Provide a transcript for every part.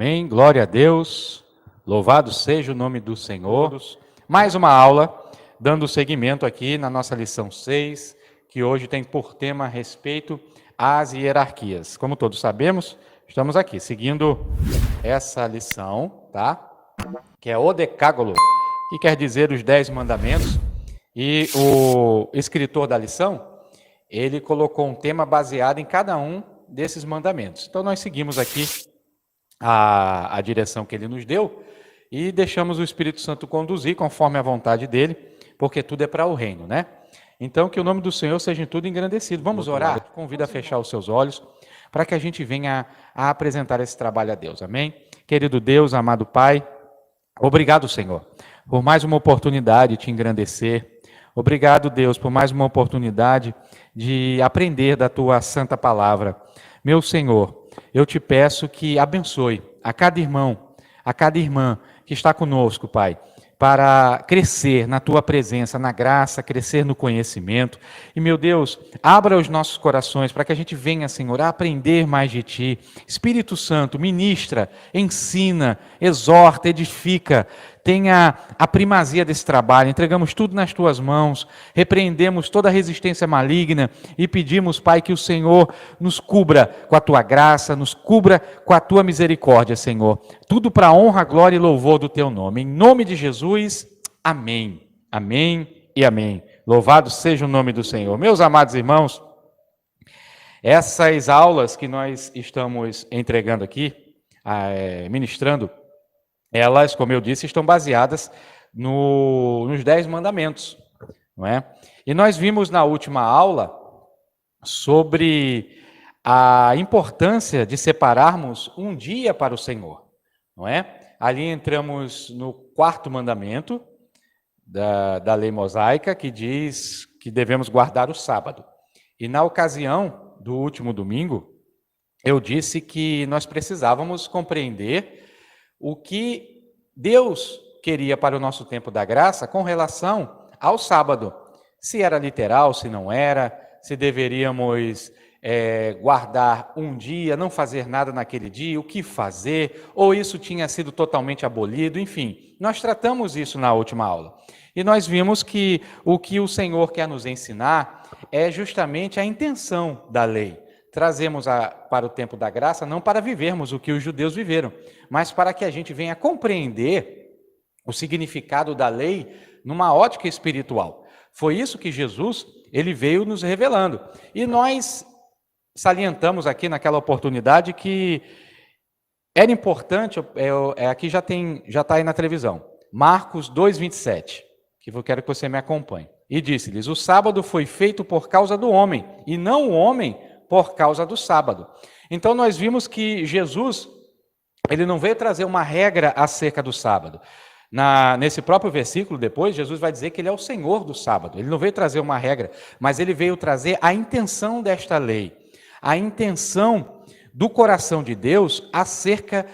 Amém. Glória a Deus. Louvado seja o nome do Senhor. Mais uma aula, dando seguimento aqui na nossa lição 6, que hoje tem por tema respeito às hierarquias. Como todos sabemos, estamos aqui seguindo essa lição, tá? Que é o Decálogo, que quer dizer os 10 mandamentos. E o escritor da lição, ele colocou um tema baseado em cada um desses mandamentos. Então nós seguimos aqui a direção que ele nos deu e deixamos o Espírito Santo conduzir conforme a vontade dele, porque tudo é para o reino, né? Então que o nome do Senhor seja em tudo engrandecido. Vamos orar? Convido a fechar os seus olhos para que a gente venha a apresentar esse trabalho a Deus, amém? Querido Deus, amado Pai, obrigado, Senhor, por mais uma oportunidade de te engrandecer. Obrigado, Deus, por mais uma oportunidade de aprender da Tua santa palavra. Meu Senhor, eu te peço que abençoe a cada irmão, a cada irmã que está conosco, Pai, para crescer na Tua presença, na graça, crescer no conhecimento. E, meu Deus, abra os nossos corações para que a gente venha, Senhor, a aprender mais de Ti. Espírito Santo, ministra, ensina, exorta, edifica. Tenha a primazia desse trabalho, entregamos tudo nas Tuas mãos, repreendemos toda a resistência maligna e pedimos, Pai, que o Senhor nos cubra com a Tua graça, nos cubra com a Tua misericórdia, Senhor. Tudo para a honra, glória e louvor do Teu nome. Em nome de Jesus, amém. Amém e amém. Louvado seja o nome do Senhor. Meus amados irmãos, essas aulas que nós estamos entregando aqui, ministrando, elas, como eu disse, estão baseadas nos 10 mandamentos, não é? E nós vimos na última aula sobre a importância de separarmos um dia para o Senhor, não é? Ali entramos no 4º mandamento da lei mosaica, que diz que devemos guardar o sábado. E na ocasião do último domingo, eu disse que nós precisávamos compreender o que Deus queria para o nosso tempo da graça com relação ao sábado. Se era literal, se não era, se deveríamos guardar um dia, não fazer nada naquele dia, o que fazer, ou isso tinha sido totalmente abolido, enfim. Nós tratamos isso na última aula. E nós vimos que o Senhor quer nos ensinar é justamente a intenção da lei. Trazemos para o tempo da graça, não para vivermos o que os judeus viveram, mas para que a gente venha compreender o significado da lei numa ótica espiritual. Foi isso que Jesus, ele veio nos revelando. E nós salientamos aqui naquela oportunidade que era importante, aqui já está aí na televisão, Marcos 2:27, que eu quero que você me acompanhe. E disse-lhes: o sábado foi feito por causa do homem, e não o homem por causa do sábado. Então nós vimos que Jesus, ele não veio trazer uma regra acerca do sábado. Nesse próprio versículo depois, Jesus vai dizer que ele é o Senhor do sábado. Ele não veio trazer uma regra, mas ele veio trazer a intenção desta lei, a intenção do coração de Deus acerca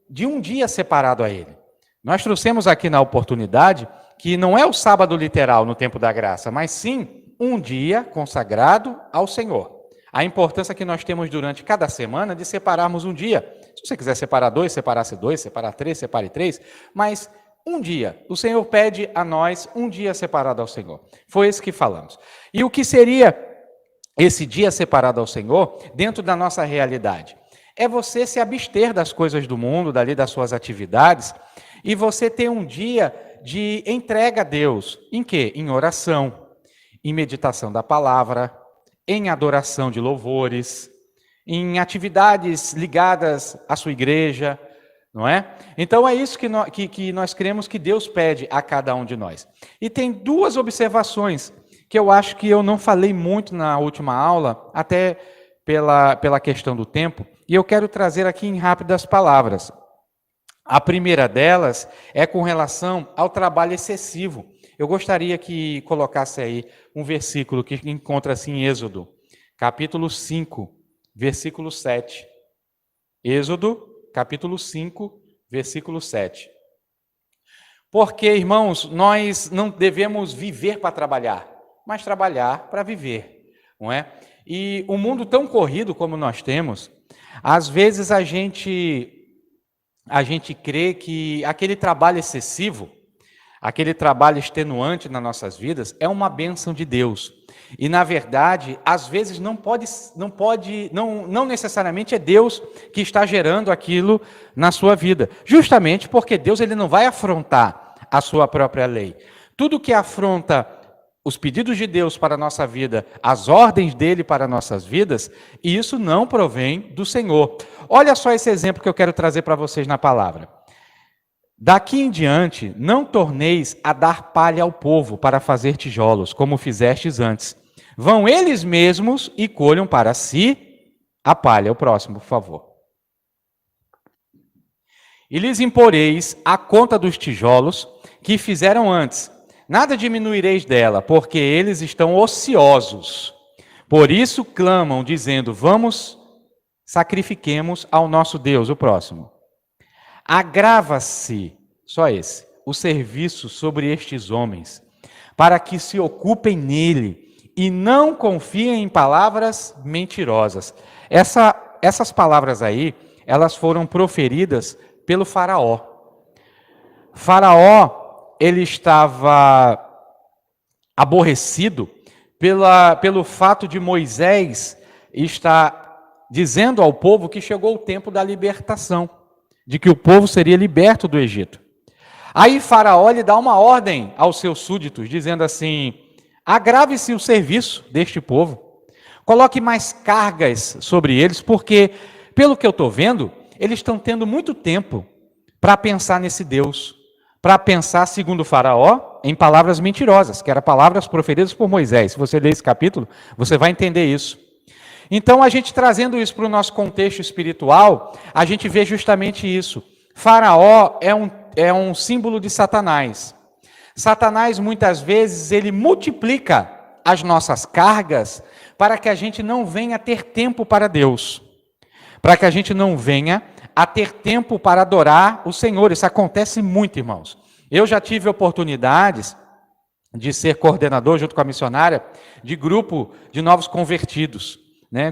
de um dia separado a ele. Nós trouxemos aqui na oportunidade que não é o sábado literal no tempo da graça, mas sim um dia consagrado ao Senhor. A importância que nós temos durante cada semana de separarmos um dia. Se você quiser separar 2, separasse 2, separar 3, separe 3, mas um dia. O Senhor pede a nós um dia separado ao Senhor. Foi isso que falamos. E o que seria esse dia separado ao Senhor dentro da nossa realidade? É você se abster das coisas do mundo, dali das suas atividades, e você ter um dia de entrega a Deus. Em quê? Em oração, em meditação da palavra, em adoração de louvores, em atividades ligadas à sua igreja, não é? Então é isso que nós cremos que Deus pede a cada um de nós. E tem 2 observações que eu acho que eu não falei muito na última aula, até pela questão do tempo, e eu quero trazer aqui em rápidas palavras. A primeira delas é com relação ao trabalho excessivo. Eu gostaria que colocasse aí um versículo que encontra-se em Êxodo, capítulo 5, versículo 7. Êxodo, capítulo 5, versículo 7. Porque, irmãos, nós não devemos viver para trabalhar, mas trabalhar para viver, não é? E o mundo tão corrido como nós temos, às vezes a gente a gente crê que aquele trabalho excessivo, aquele trabalho extenuante nas nossas vidas é uma bênção de Deus. E na verdade, às vezes não necessariamente é Deus que está gerando aquilo na sua vida. Justamente porque Deus ele não vai afrontar a sua própria lei. Tudo que afronta os pedidos de Deus para a nossa vida, as ordens dele para nossas vidas, isso não provém do Senhor. Olha só esse exemplo que eu quero trazer para vocês na palavra. Daqui em diante, não torneis a dar palha ao povo para fazer tijolos, como fizestes antes. Vão eles mesmos e colham para si a palha. O próximo, por favor. E lhes imporeis a conta dos tijolos que fizeram antes. Nada diminuireis dela, porque eles estão ociosos. Por isso clamam, dizendo, vamos, sacrifiquemos ao nosso Deus. O próximo. Agrava-se, só esse, o serviço sobre estes homens, para que se ocupem nele e não confiem em palavras mentirosas. Essas palavras aí, elas foram proferidas pelo faraó. Faraó, ele estava aborrecido pelo fato de Moisés estar dizendo ao povo que chegou o tempo da libertação, de que o povo seria liberto do Egito. Aí Faraó lhe dá uma ordem aos seus súditos, dizendo assim, agrave-se o serviço deste povo, coloque mais cargas sobre eles, porque, pelo que eu estou vendo, eles estão tendo muito tempo para pensar nesse Deus, para pensar, segundo Faraó, em palavras mentirosas, que eram palavras proferidas por Moisés. Se você ler esse capítulo, você vai entender isso. Então, a gente trazendo isso para o nosso contexto espiritual, a gente vê justamente isso. Faraó é um símbolo de Satanás. Satanás, muitas vezes, ele multiplica as nossas cargas para que a gente não venha ter tempo para Deus. Para que a gente não venha a ter tempo para adorar o Senhor. Isso acontece muito, irmãos. Eu já tive oportunidades de ser coordenador, junto com a missionária, de grupo de novos convertidos.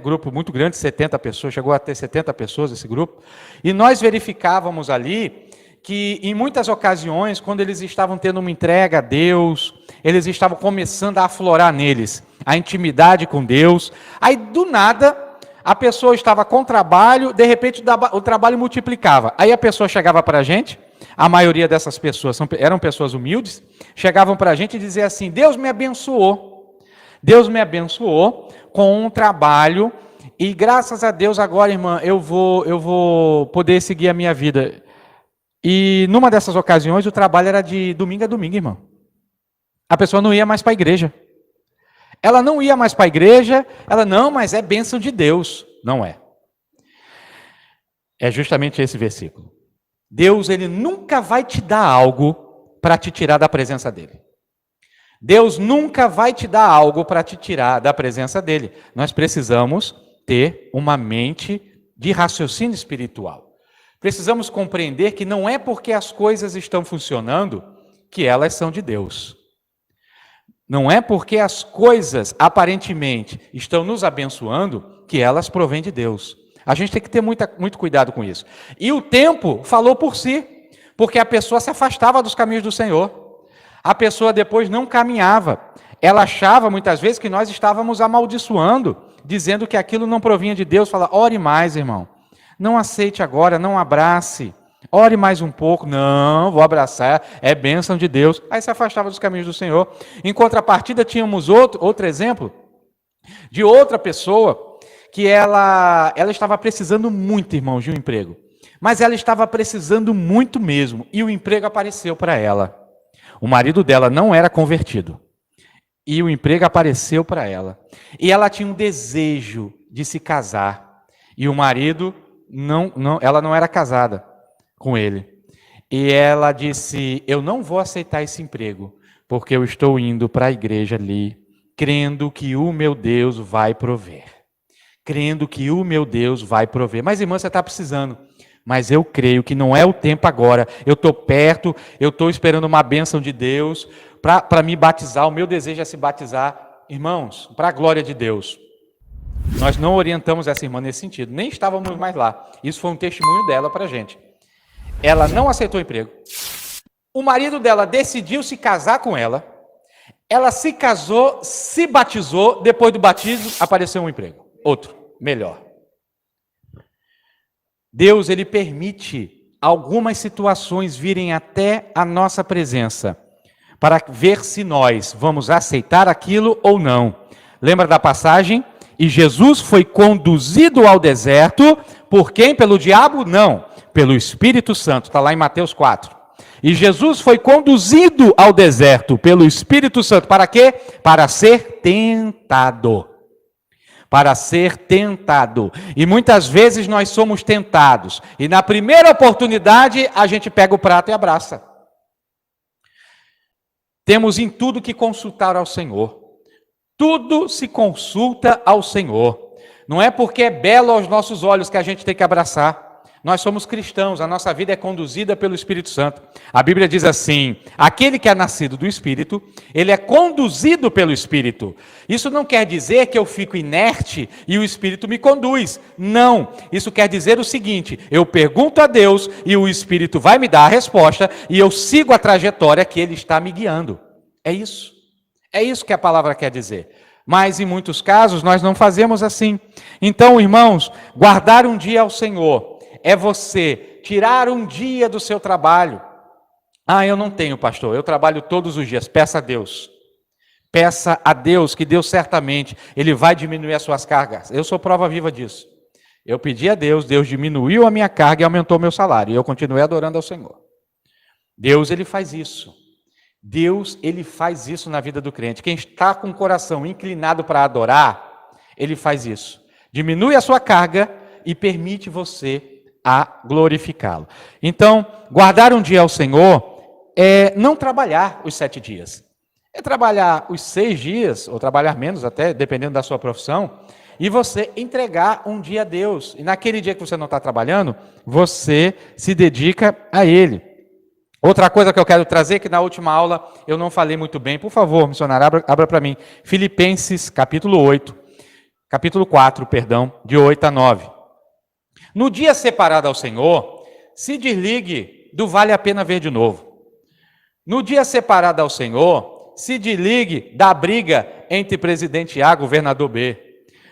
Grupo muito grande, 70 pessoas, chegou a ter 70 pessoas esse grupo, e nós verificávamos ali que em muitas ocasiões, quando eles estavam tendo uma entrega a Deus, eles estavam começando a aflorar neles a intimidade com Deus, aí do nada a pessoa estava com trabalho, de repente o trabalho multiplicava, aí a pessoa chegava para a gente, a maioria dessas pessoas eram pessoas humildes, chegavam para a gente e diziam assim, Deus me abençoou com um trabalho e graças a Deus agora, irmã, eu vou poder seguir a minha vida. E numa dessas ocasiões o trabalho era de domingo a domingo, irmão. A pessoa não ia mais para a igreja. Ela não ia mais para a igreja, não, mas é bênção de Deus. Não é. É justamente esse versículo. Deus, ele nunca vai te dar algo para te tirar da presença dele. Deus nunca vai te dar algo para te tirar da presença dele. Nós precisamos ter uma mente de raciocínio espiritual. Precisamos compreender que não é porque as coisas estão funcionando que elas são de Deus. Não é porque as coisas aparentemente estão nos abençoando que elas provêm de Deus. A gente tem que ter muito cuidado com isso. E o tempo falou por si, porque a pessoa se afastava dos caminhos do Senhor. A pessoa depois não caminhava. Ela achava muitas vezes que nós estávamos amaldiçoando, dizendo que aquilo não provinha de Deus. Fala, ore mais, irmão. Não aceite agora, não abrace. Ore mais um pouco. Não, vou abraçar, é bênção de Deus. Aí se afastava dos caminhos do Senhor. Em contrapartida, tínhamos outro exemplo de outra pessoa que ela estava precisando muito, irmãos, de um emprego. Mas ela estava precisando muito mesmo. E o emprego apareceu para ela. O marido dela não era convertido. E o emprego apareceu para ela. E ela tinha um desejo de se casar. E o marido, ela não era casada com ele. E ela disse, eu não vou aceitar esse emprego, porque eu estou indo para a igreja ali, crendo que o meu Deus vai prover. Crendo que o meu Deus vai prover. Mas, irmã, você está precisando. Mas eu creio que não é o tempo agora. Eu estou perto, eu estou esperando uma bênção de Deus para me batizar. O meu desejo é se batizar. Irmãos, para a glória de Deus. Nós não orientamos essa irmã nesse sentido. Nem estávamos mais lá. Isso foi um testemunho dela para a gente. Ela não aceitou o emprego. O marido dela decidiu se casar com ela. Ela se casou, se batizou. Depois do batismo, apareceu um emprego. Outro, melhor. Deus, ele permite algumas situações virem até a nossa presença para ver se nós vamos aceitar aquilo ou não. Lembra da passagem? E Jesus foi conduzido ao deserto por quem? Pelo diabo? Não, pelo Espírito Santo. Está lá em Mateus 4. E Jesus foi conduzido ao deserto pelo Espírito Santo. Para quê? Para ser tentado. Para ser tentado. E muitas vezes nós somos tentados. E na primeira oportunidade, a gente pega o prato e abraça. Temos em tudo que consultar ao Senhor. Tudo se consulta ao Senhor. Não é porque é belo aos nossos olhos que a gente tem que abraçar. Nós somos cristãos, a nossa vida é conduzida pelo Espírito Santo. A Bíblia diz assim: aquele que é nascido do Espírito, ele é conduzido pelo Espírito. Isso não quer dizer que eu fico inerte e o Espírito me conduz. Não, isso quer dizer o seguinte: eu pergunto a Deus e o Espírito vai me dar a resposta e eu sigo a trajetória que ele está me guiando. É isso. É isso que a palavra quer dizer. Mas em muitos casos nós não fazemos assim. Então, irmãos, guardar um dia ao Senhor é você tirar um dia do seu trabalho. Ah, eu não tenho, pastor, eu trabalho todos os dias. Peça a Deus. Peça a Deus, que Deus certamente, Ele vai diminuir as suas cargas. Eu sou prova viva disso. Eu pedi a Deus, Deus diminuiu a minha carga e aumentou o meu salário. E eu continuei adorando ao Senhor. Deus, Ele faz isso. Deus, Ele faz isso na vida do crente. Quem está com o coração inclinado para adorar, Ele faz isso. Diminui a sua carga e permite você a glorificá-lo. Então, guardar um dia ao Senhor é não trabalhar os 7 dias. É trabalhar os 6 dias, ou trabalhar menos até, dependendo da sua profissão, e você entregar um dia a Deus. E naquele dia que você não está trabalhando, você se dedica a Ele. Outra coisa que eu quero trazer, que na última aula eu não falei muito bem, por favor, missionário, abra para mim. Filipenses, capítulo 4, de 8 a 9. No dia separado ao Senhor, se desligue do vale a pena ver de novo. No dia separado ao Senhor, se desligue da briga entre presidente A e governador B.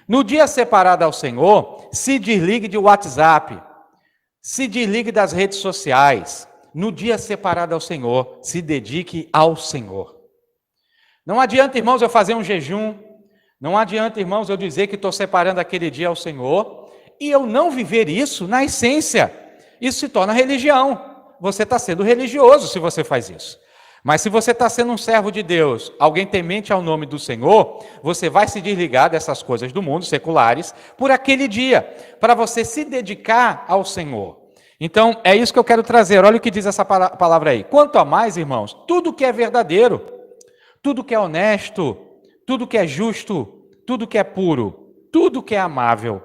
No dia separado ao Senhor, se desligue de WhatsApp. Se desligue das redes sociais. No dia separado ao Senhor, se dedique ao Senhor. Não adianta, irmãos, eu fazer um jejum. Não adianta, irmãos, eu dizer que estou separando aquele dia ao Senhor e eu não viver isso na essência. Isso se torna religião. Você está sendo religioso se você faz isso. Mas se você está sendo um servo de Deus, alguém temente ao nome do Senhor, você vai se desligar dessas coisas do mundo, seculares, por aquele dia, para você se dedicar ao Senhor. Então, é isso que eu quero trazer. Olha o que diz essa palavra aí. Quanto a mais, irmãos, tudo que é verdadeiro, tudo que é honesto, tudo que é justo, tudo que é puro, tudo que é amável,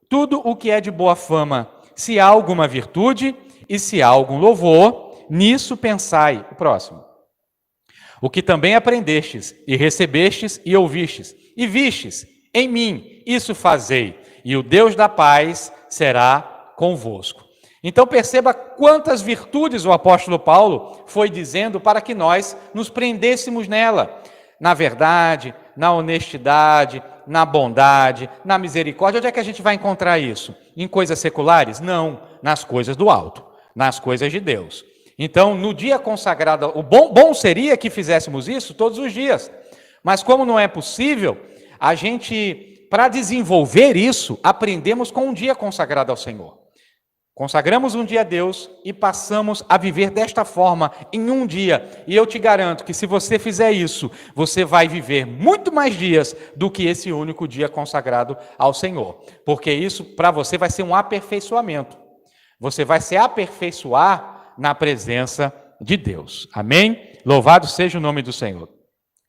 tudo o que é de boa fama, se há alguma virtude e se há algum louvor, nisso pensai. O próximo. O que também aprendestes, e recebestes, e ouvistes, e vistes em mim, isso fazei, e o Deus da paz será convosco. Então perceba quantas virtudes o apóstolo Paulo foi dizendo para que nós nos prendêssemos nela. Na verdade, na honestidade, na bondade, na misericórdia. Onde é que a gente vai encontrar isso? Em coisas seculares? Não, nas coisas do alto, nas coisas de Deus. Então, no dia consagrado, o bom seria que fizéssemos isso todos os dias. Mas como não é possível, a gente, para desenvolver isso, aprendemos com um dia consagrado ao Senhor. Consagramos um dia a Deus e passamos a viver desta forma em um dia. E eu te garanto que se você fizer isso, você vai viver muito mais dias do que esse único dia consagrado ao Senhor. Porque isso para você vai ser um aperfeiçoamento. Você vai se aperfeiçoar na presença de Deus. Amém? Louvado seja o nome do Senhor.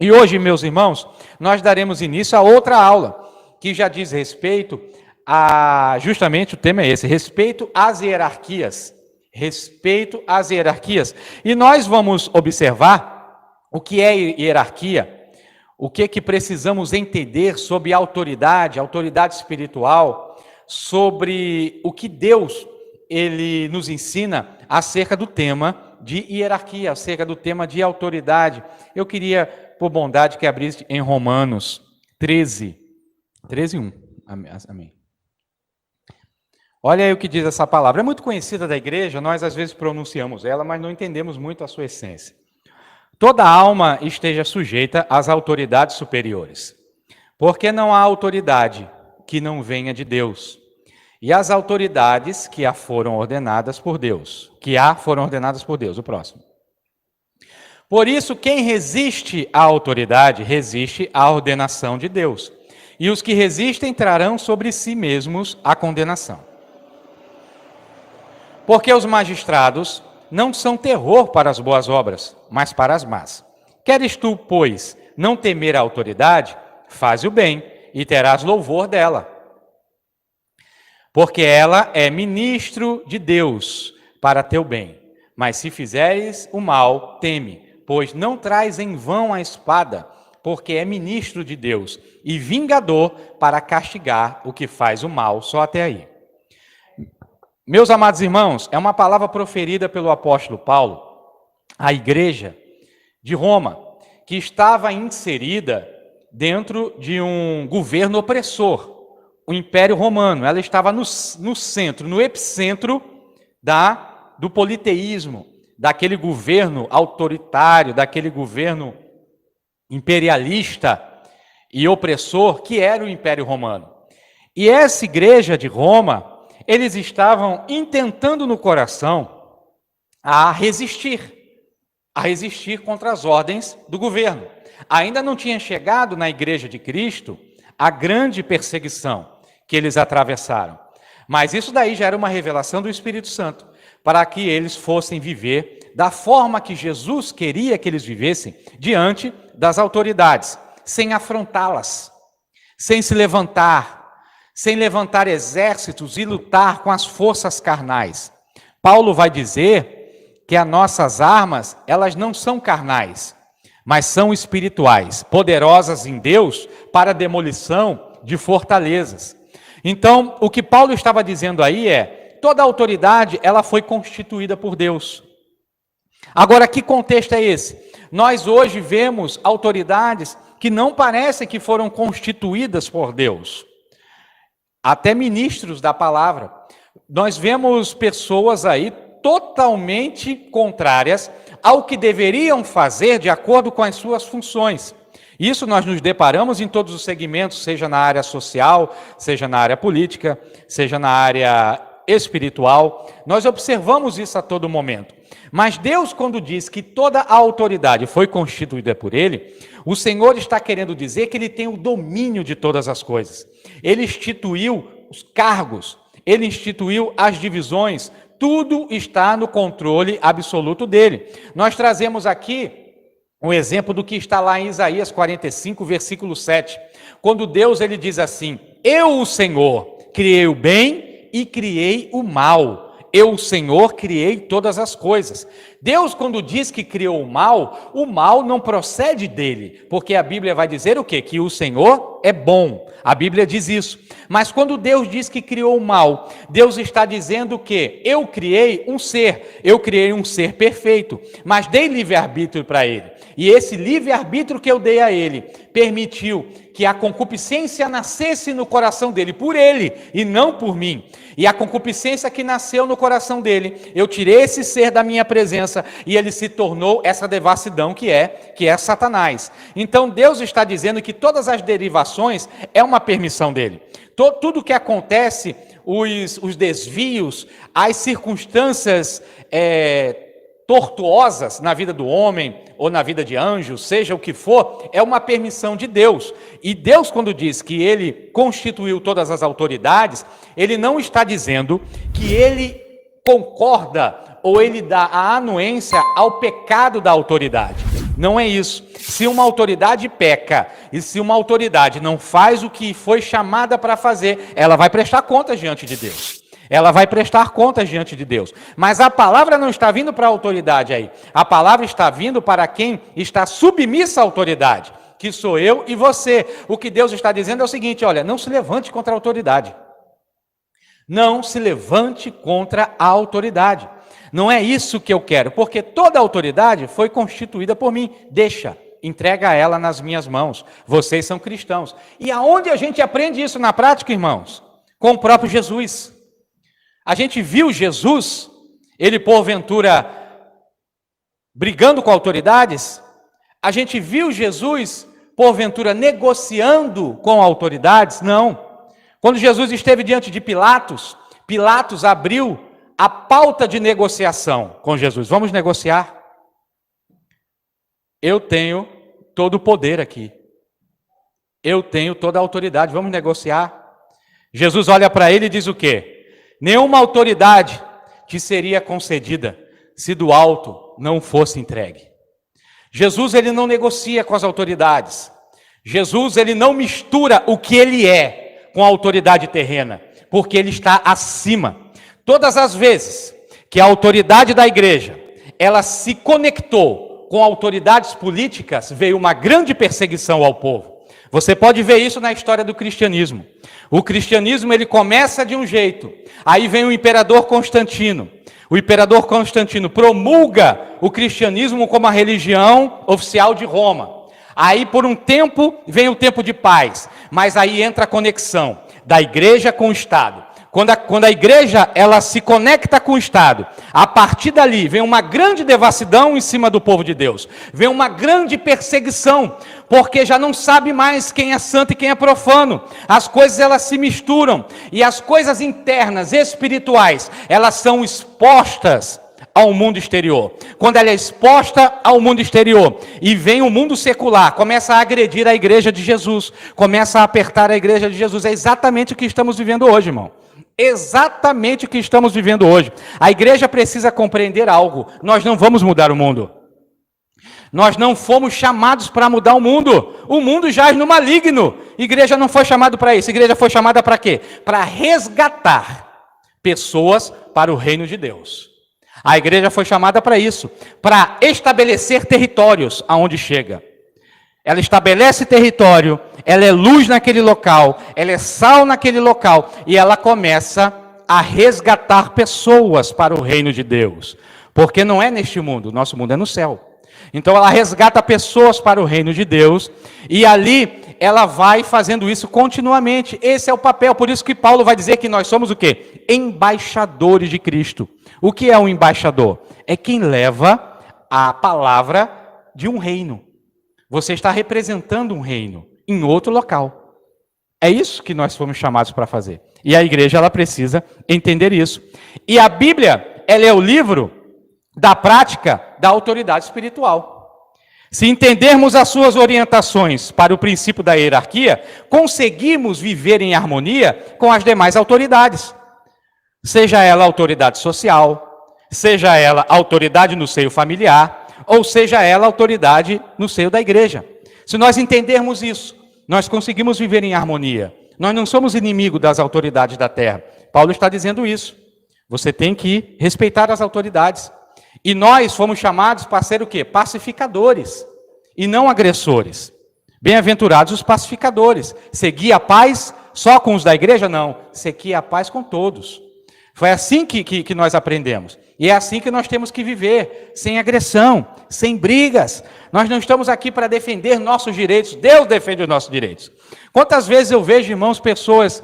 E hoje, meus irmãos, nós daremos início a outra aula, que já diz respeito justamente o tema é esse, respeito às hierarquias. Respeito às hierarquias. E nós vamos observar o que é hierarquia, o que precisamos entender sobre autoridade espiritual, sobre o que Deus ele nos ensina acerca do tema de hierarquia, acerca do tema de autoridade. Eu queria, por bondade, que abrisse em Romanos 13, 1. Amém. Olha aí o que diz essa palavra. É muito conhecida da igreja, nós às vezes pronunciamos ela, mas não entendemos muito a sua essência. Toda alma esteja sujeita às autoridades superiores, porque não há autoridade que não venha de Deus. E as autoridades que foram ordenadas por Deus. O próximo. Por isso, quem resiste à autoridade, resiste à ordenação de Deus. E os que resistem trarão sobre si mesmos a condenação. Porque os magistrados não são terror para as boas obras, mas para as más. Queres tu, pois, não temer a autoridade? Faze o bem, e terás louvor dela. Porque ela é ministro de Deus para teu bem. Mas se fizeres o mal, teme, pois não traz em vão a espada, porque é ministro de Deus e vingador para castigar o que faz o mal. Só até aí. Meus amados irmãos, é uma palavra proferida pelo apóstolo Paulo à igreja de Roma, que estava inserida dentro de um governo opressor, o Império Romano. Ela estava no centro, no epicentro do politeísmo, daquele governo autoritário, daquele governo imperialista e opressor que era o Império Romano. E essa igreja de Roma, eles estavam intentando no coração a resistir contra as ordens do governo. Ainda não tinha chegado na igreja de Cristo a grande perseguição que eles atravessaram. Mas isso daí já era uma revelação do Espírito Santo, para que eles fossem viver da forma que Jesus queria que eles vivessem diante das autoridades, sem afrontá-las, sem se levantar, sem levantar exércitos e lutar com as forças carnais. Paulo vai dizer que as nossas armas, elas não são carnais, mas são espirituais, poderosas em Deus para a demolição de fortalezas. Então, o que Paulo estava dizendo aí é, toda autoridade, ela foi constituída por Deus. Agora, que contexto é esse? Nós hoje vemos autoridades que não parecem que foram constituídas por Deus. Até ministros da palavra. Nós vemos pessoas aí totalmente contrárias ao que deveriam fazer de acordo com as suas funções. Isso nós nos deparamos em todos os segmentos, seja na área social, seja na área política, seja na área espiritual. Nós observamos isso a todo momento. Mas Deus, quando diz que toda a autoridade foi constituída por Ele, o Senhor está querendo dizer que Ele tem o domínio de todas as coisas. Ele instituiu os cargos, Ele instituiu as divisões, tudo está no controle absoluto dEle. Nós trazemos aqui um exemplo do que está lá em Isaías 45, versículo 7. Quando Deus ele diz assim, eu, o Senhor, criei o bem e criei o mal. Eu, o Senhor, criei todas as coisas. Deus, quando diz que criou o mal não procede dele, porque a Bíblia vai dizer o quê? Que o Senhor é bom. A Bíblia diz isso. Mas quando Deus diz que criou o mal, Deus está dizendo que eu criei um ser perfeito, mas dei livre-arbítrio para ele. E esse livre-arbítrio que eu dei a ele permitiu que a concupiscência nascesse no coração dele, por ele e não por mim. E a concupiscência que nasceu no coração dele, eu tirei esse ser da minha presença e ele se tornou essa devassidão que é Satanás. Então Deus está dizendo que todas as derivações é uma permissão dele. Tudo que acontece, os desvios, as circunstâncias tortuosas na vida do homem ou na vida de anjos, seja o que for, é uma permissão de Deus. E Deus, quando diz que Ele constituiu todas as autoridades, Ele não está dizendo que Ele concorda ou Ele dá a anuência ao pecado da autoridade. Não é isso. Se uma autoridade peca e se uma autoridade não faz o que foi chamada para fazer, ela vai prestar contas diante de Deus. Ela vai prestar contas diante de Deus. Mas a palavra não está vindo para a autoridade aí. A palavra está vindo para quem está submissa à autoridade, que sou eu e você. O que Deus está dizendo é o seguinte, olha, não se levante contra a autoridade. Não se levante contra a autoridade. Não é isso que eu quero, porque toda a autoridade foi constituída por mim. Deixa, entrega ela nas minhas mãos. Vocês são cristãos. E aonde a gente aprende isso na prática, irmãos? Com o próprio Jesus. A gente viu Jesus, ele porventura brigando com autoridades? A gente viu Jesus porventura negociando com autoridades? Não. Quando Jesus esteve diante de Pilatos, Pilatos abriu a pauta de negociação com Jesus. Vamos negociar? Eu tenho todo o poder aqui. Eu tenho toda a autoridade. Vamos negociar? Jesus olha para ele e diz o quê? Nenhuma autoridade te seria concedida se do alto não fosse entregue. Jesus, ele não negocia com as autoridades. Jesus, ele não mistura o que ele é com a autoridade terrena, porque ele está acima. Todas as vezes que a autoridade da igreja, ela se conectou com autoridades políticas, veio uma grande perseguição ao povo. Você pode ver isso na história do cristianismo. O cristianismo, ele começa de um jeito, aí vem o imperador Constantino. O imperador Constantino promulga o cristianismo como a religião oficial de Roma. Aí, por um tempo, vem o tempo de paz, mas aí entra a conexão da igreja com o Estado. Quando a igreja ela se conecta com o Estado, a partir dali vem uma grande devassidão em cima do povo de Deus. Vem uma grande perseguição, porque já não sabe mais quem é santo e quem é profano. As coisas elas se misturam e as coisas internas, espirituais, elas são expostas ao mundo exterior. Quando ela é exposta ao mundo exterior e vem o mundo secular, começa a agredir a igreja de Jesus, começa a apertar a igreja de Jesus. É exatamente o que estamos vivendo hoje, irmão. Exatamente o que estamos vivendo hoje. A igreja precisa compreender algo. Nós não vamos mudar o mundo. Nós não fomos chamados para mudar o mundo. O mundo jaz no maligno. A igreja não foi chamada para isso. A igreja foi chamada para quê? Para resgatar pessoas para o reino de Deus. A igreja foi chamada para isso, para estabelecer territórios aonde chega. Ela estabelece território, ela é luz naquele local, ela é sal naquele local, e ela começa a resgatar pessoas para o reino de Deus. Porque não é neste mundo, nosso mundo é no céu. Então ela resgata pessoas para o reino de Deus, e ali ela vai fazendo isso continuamente. Esse é o papel, por isso que Paulo vai dizer que nós somos o quê? Embaixadores de Cristo. O que é um embaixador? É quem leva a palavra de um reino. Você está representando um reino em outro local. É isso que nós fomos chamados para fazer. E a igreja ela precisa entender isso. E a Bíblia, ela é o livro da prática da autoridade espiritual. Se entendermos as suas orientações para o princípio da hierarquia, conseguimos viver em harmonia com as demais autoridades. Seja ela autoridade social, seja ela autoridade no seio familiar, ou seja ela autoridade no seio da igreja. Se nós entendermos isso, nós conseguimos viver em harmonia. Nós não somos inimigos das autoridades da terra. Paulo está dizendo isso. Você tem que respeitar as autoridades. E nós fomos chamados para ser o quê? Pacificadores, e não agressores. Bem-aventurados os pacificadores. Seguir a paz só com os da igreja? Não. Seguir a paz com todos. Foi assim que nós aprendemos. E é assim que nós temos que viver, sem agressão, sem brigas. Nós não estamos aqui para defender nossos direitos, Deus defende os nossos direitos. Quantas vezes eu vejo, irmãos, pessoas,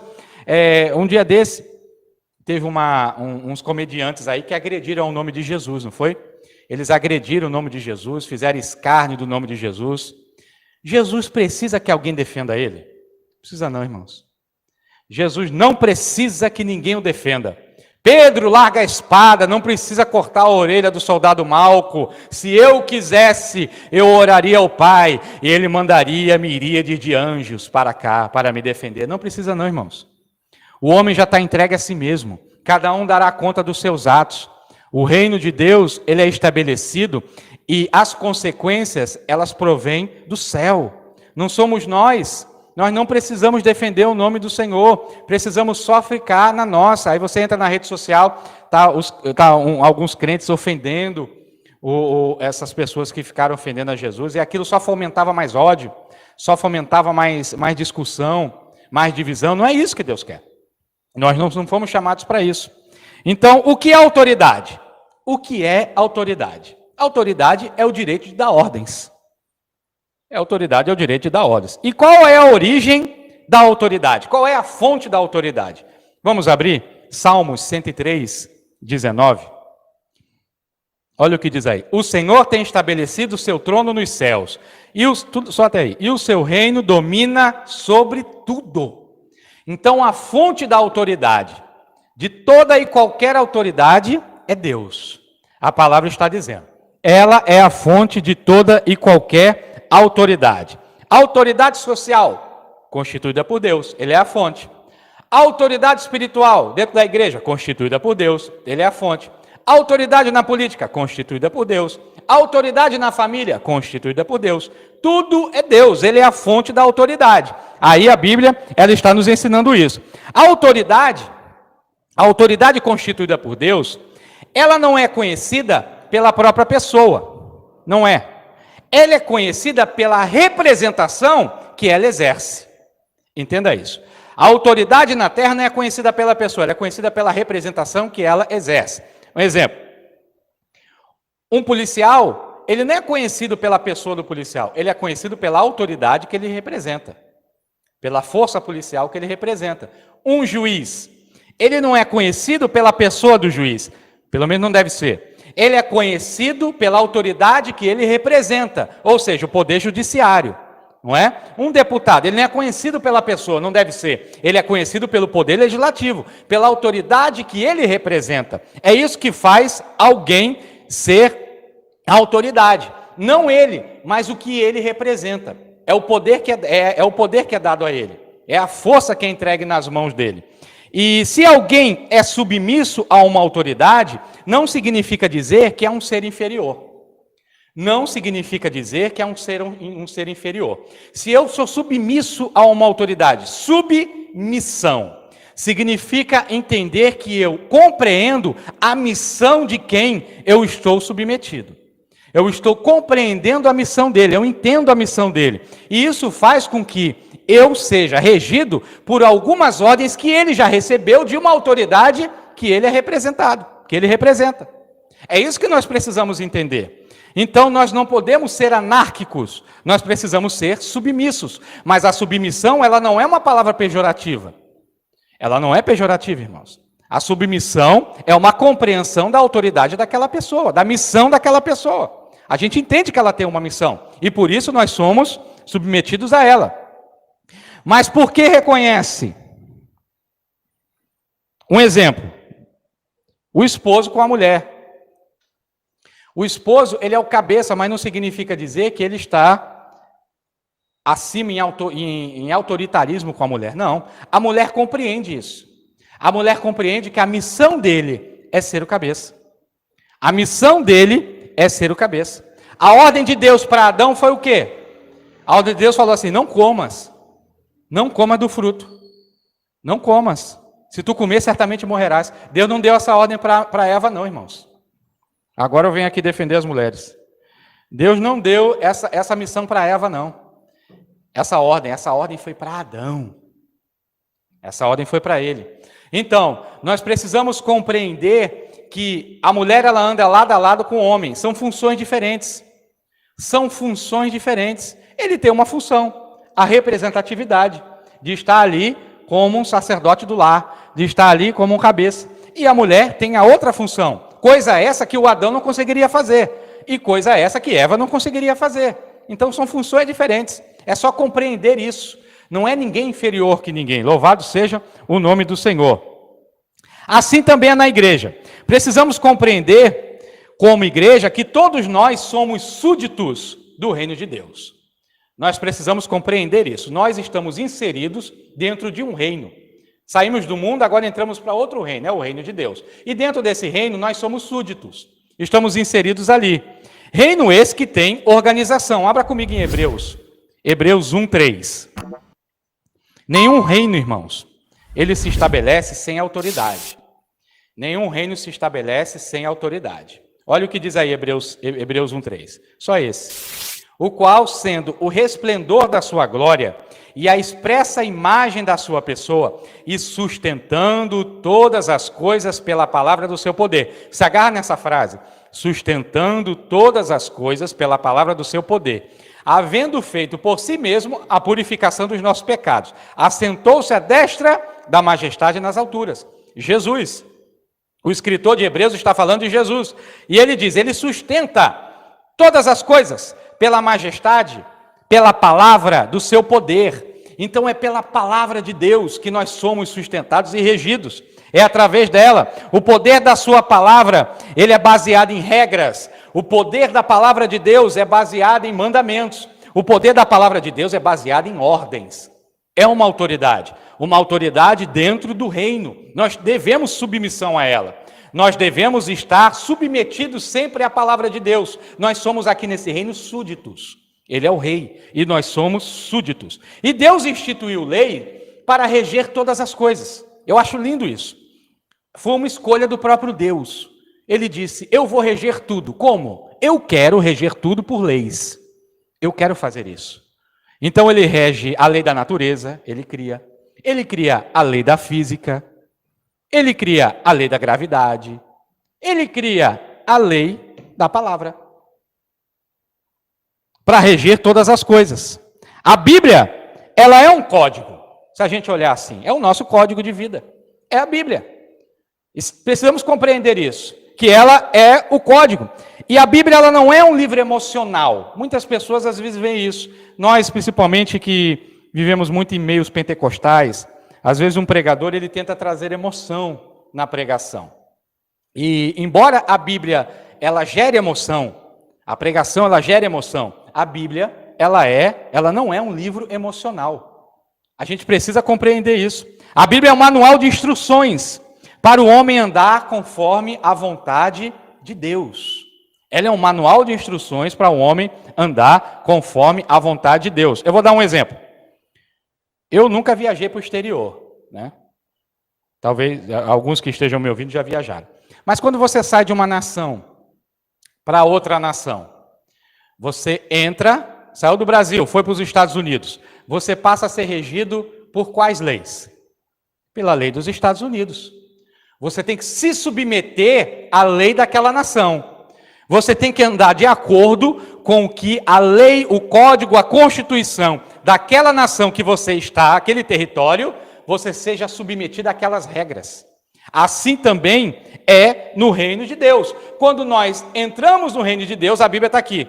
um dia desse, teve uns comediantes aí que agrediram o nome de Jesus, não foi? Eles agrediram o nome de Jesus, fizeram escárnio do nome de Jesus. Jesus precisa que alguém defenda ele? Não precisa não, irmãos. Jesus não precisa que ninguém o defenda. Pedro, larga a espada, não precisa cortar a orelha do soldado Malco. Se eu quisesse, eu oraria ao Pai, e ele mandaria miríades de anjos para cá, para me defender. Não precisa não, irmãos. O homem já está entregue a si mesmo. Cada um dará conta dos seus atos. O reino de Deus, ele é estabelecido, e as consequências, elas provêm do céu. Não somos nós. Nós não precisamos defender o nome do Senhor, precisamos só ficar na nossa. Aí você entra na rede social, alguns crentes ofendendo essas pessoas que ficaram ofendendo a Jesus, e aquilo só fomentava mais ódio, só fomentava mais discussão, mais divisão. Não é isso que Deus quer. Nós não fomos chamados para isso. Então, o que é autoridade? O que é autoridade? Autoridade é o direito de dar ordens. Autoridade é o direito de dar ordens. E qual é a origem da autoridade? Qual é a fonte da autoridade? Vamos abrir Salmos 103, 19. Olha o que diz aí. O Senhor tem estabelecido o seu trono nos céus. Só até aí. E o seu reino domina sobre tudo. Então, a fonte da autoridade, de toda e qualquer autoridade, é Deus. A palavra está dizendo. Ela é a fonte de toda e qualquer autoridade. Autoridade social, constituída por Deus. Ele é a fonte. Autoridade espiritual, dentro da igreja, constituída por Deus. Ele é a fonte. Autoridade na política, constituída por Deus. Autoridade na família, constituída por Deus. Tudo é Deus, Ele é a fonte da autoridade. Aí a Bíblia, ela está nos ensinando isso. A autoridade constituída por Deus, ela não é conhecida pela própria pessoa. Não é. Ela é conhecida pela representação que ela exerce. Entenda isso. A autoridade na terra não é conhecida pela pessoa, ela é conhecida pela representação que ela exerce. Um exemplo, um policial, ele não é conhecido pela pessoa do policial, ele é conhecido pela autoridade que ele representa, pela força policial que ele representa. Um juiz, ele não é conhecido pela pessoa do juiz, pelo menos não deve ser. Ele é conhecido pela autoridade que ele representa, ou seja, o poder judiciário. Não é? Um deputado, ele não é conhecido pela pessoa, não deve ser. Ele é conhecido pelo poder legislativo, pela autoridade que ele representa. É isso que faz alguém ser autoridade. Não ele, mas o que ele representa. É o poder que é o poder que é dado a ele. É a força que é entregue nas mãos dele. E se alguém é submisso a uma autoridade, não significa dizer que é um ser inferior. Não significa dizer que é um ser inferior. Se eu sou submisso a uma autoridade, submissão, significa entender que eu compreendo a missão de quem eu estou submetido. Eu estou compreendendo a missão dele, eu entendo a missão dele. E isso faz com que eu seja regido por algumas ordens que ele já recebeu de uma autoridade que ele é representado, que ele representa. É isso que nós precisamos entender. Então, nós não podemos ser anárquicos, nós precisamos ser submissos. Mas a submissão, ela não é uma palavra pejorativa. Ela não é pejorativa, irmãos. A submissão é uma compreensão da autoridade daquela pessoa, da missão daquela pessoa. A gente entende que ela tem uma missão, e por isso nós somos submetidos a ela. Mas por que reconhece? Um exemplo. O esposo com a mulher. O esposo, ele é o cabeça, mas não significa dizer que ele está acima em autoritarismo com a mulher. Não. A mulher compreende isso. A mulher compreende que a missão dele é ser o cabeça. A missão dele é ser o cabeça. A ordem de Deus para Adão foi o quê? A ordem de Deus falou assim, não comas. Não coma do fruto. Não comas. Se tu comer, certamente morrerás. Deus não deu essa ordem para Eva, não, irmãos. Agora eu venho aqui defender as mulheres. Deus não deu essa missão para Eva, não. Essa ordem foi para Adão. Essa ordem foi para ele. Então, nós precisamos compreender que a mulher, ela anda lado a lado com o homem. São funções diferentes. São funções diferentes. Ele tem uma função, a representatividade, de estar ali como um sacerdote do lar, de estar ali como um cabeça. E a mulher tem a outra função. Coisa essa que o Adão não conseguiria fazer. E coisa essa que Eva não conseguiria fazer. Então são funções diferentes. É só compreender isso. Não é ninguém inferior que ninguém. Louvado seja o nome do Senhor. Assim também é na igreja. Precisamos compreender, como igreja, que todos nós somos súditos do reino de Deus. Nós precisamos compreender isso. Nós estamos inseridos dentro de um reino. Saímos do mundo, agora entramos para outro reino, é o reino de Deus. E dentro desse reino nós somos súditos, estamos inseridos ali. Reino esse que tem organização. Abra comigo em Hebreus. Hebreus 1:3. Nenhum reino, irmãos, ele se estabelece sem autoridade. Nenhum reino se estabelece sem autoridade. Olha o que diz aí Hebreus 1:3. Só esse. O qual, sendo o resplendor da sua glória e a expressa imagem da sua pessoa, e sustentando todas as coisas pela palavra do seu poder. Se agarra nessa frase, sustentando todas as coisas pela palavra do seu poder, havendo feito por si mesmo a purificação dos nossos pecados, assentou-se à destra da majestade nas alturas. Jesus, o escritor de Hebreus está falando de Jesus, e ele diz, ele sustenta todas as coisas pela majestade, pela palavra do seu poder. Então é pela palavra de Deus que nós somos sustentados e regidos. É através dela. O poder da sua palavra, ele é baseado em regras. O poder da palavra de Deus é baseado em mandamentos. O poder da palavra de Deus é baseado em ordens. É uma autoridade dentro do reino. Nós devemos submissão a ela. Nós devemos estar submetidos sempre à palavra de Deus. Nós somos aqui nesse reino súditos. Ele é o rei e nós somos súditos. E Deus instituiu lei para reger todas as coisas. Eu acho lindo isso. Foi uma escolha do próprio Deus. Ele disse, eu vou reger tudo. Como? Eu quero reger tudo por leis. Eu quero fazer isso. Então ele rege a lei da natureza, ele cria a lei da física, ele cria a lei da gravidade, ele cria a lei da palavra, para reger todas as coisas. A Bíblia, ela é um código, se a gente olhar assim, é o nosso código de vida, é a Bíblia. Precisamos compreender isso, que ela é o código. E a Bíblia, ela não é um livro emocional. Muitas pessoas às vezes veem isso. Nós, principalmente, que vivemos muito em meios pentecostais, às vezes um pregador, ele tenta trazer emoção na pregação. E embora a Bíblia, ela gere emoção, a pregação, ela gera emoção, a Bíblia, ela não é um livro emocional. A gente precisa compreender isso. A Bíblia é um manual de instruções para o homem andar conforme a vontade de Deus. Ela é um manual de instruções para o homem andar conforme a vontade de Deus. Eu vou dar um exemplo. Eu nunca viajei para o exterior, né? Talvez alguns que estejam me ouvindo já viajaram. Mas quando você sai de uma nação para outra nação, você entra, saiu do Brasil, foi para os Estados Unidos, você passa a ser regido por quais leis? Pela lei dos Estados Unidos. Você tem que se submeter à lei daquela nação. Você tem que andar de acordo com o que a lei, o código, a constituição daquela nação que você está, aquele território, você seja submetido àquelas regras. Assim também é no reino de Deus. Quando nós entramos no reino de Deus, a Bíblia está aqui.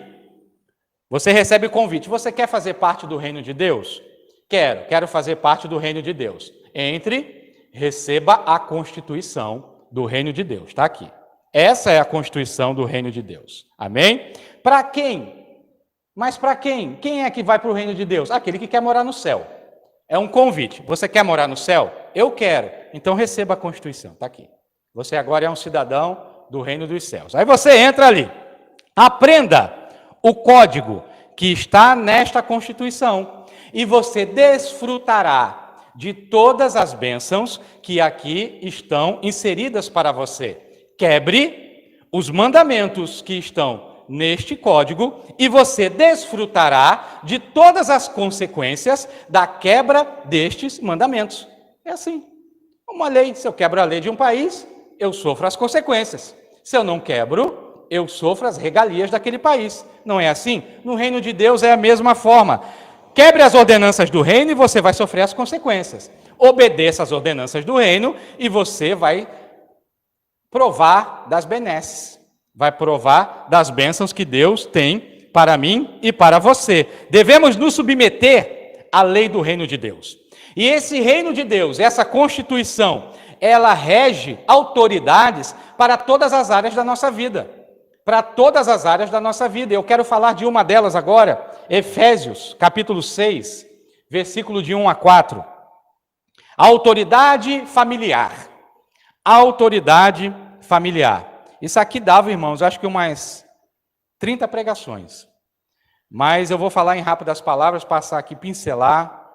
Você recebe o convite. Você quer fazer parte do reino de Deus? Quero fazer parte do reino de Deus. Entre, receba a constituição do reino de Deus. Está aqui. Essa é a constituição do reino de Deus. Amém? Para quem? Mas para quem? Quem é que vai para o reino de Deus? Aquele que quer morar no céu. É um convite. Você quer morar no céu? Eu quero. Então receba a Constituição. Está aqui. Você agora é um cidadão do reino dos céus. Aí você entra ali. Aprenda o código que está nesta Constituição. E você desfrutará de todas as bênçãos que aqui estão inseridas para você. Quebre os mandamentos que estão neste código e você desfrutará de todas as consequências da quebra destes mandamentos. É assim. Uma lei, se eu quebro a lei de um país, eu sofro as consequências. Se eu não quebro, eu sofro as regalias daquele país. Não é assim? No reino de Deus é a mesma forma. Quebre as ordenanças do reino e você vai sofrer as consequências. Obedeça às ordenanças do reino e você vai provar das benesses. Vai provar das bênçãos que Deus tem para mim e para você. Devemos nos submeter à lei do reino de Deus. E esse reino de Deus, essa Constituição, ela rege autoridades para todas as áreas da nossa vida. Para todas as áreas da nossa vida. Eu quero falar de uma delas agora, Efésios, capítulo 6, versículo de 1 a 4. A autoridade familiar. A autoridade familiar. Isso aqui dava, irmãos, acho que umas 30 pregações. Mas eu vou falar em rápidas palavras, passar aqui, pincelar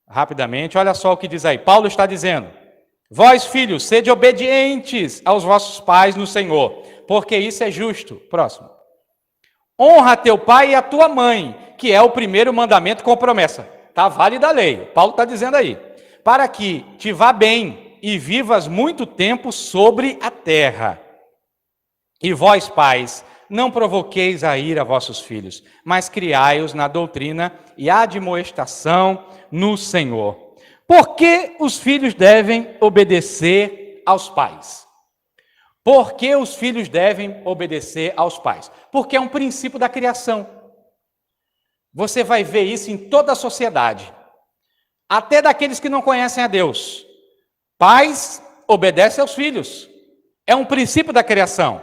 rapidamente. Olha só o que diz aí. Paulo está dizendo: vós, filhos, sede obedientes aos vossos pais no Senhor, porque isso é justo. Próximo. Honra teu pai e a tua mãe, que é o primeiro mandamento com promessa. Está válida a lei. Paulo está dizendo aí. Para que te vá bem e vivas muito tempo sobre a terra. E vós, pais, não provoqueis a ira a vossos filhos, mas criai-os na doutrina e admoestação no Senhor. Por que os filhos devem obedecer aos pais? Por que os filhos devem obedecer aos pais? Porque é um princípio da criação. Você vai ver isso em toda a sociedade, até daqueles que não conhecem a Deus. Pais obedecem aos filhos. É um princípio da criação.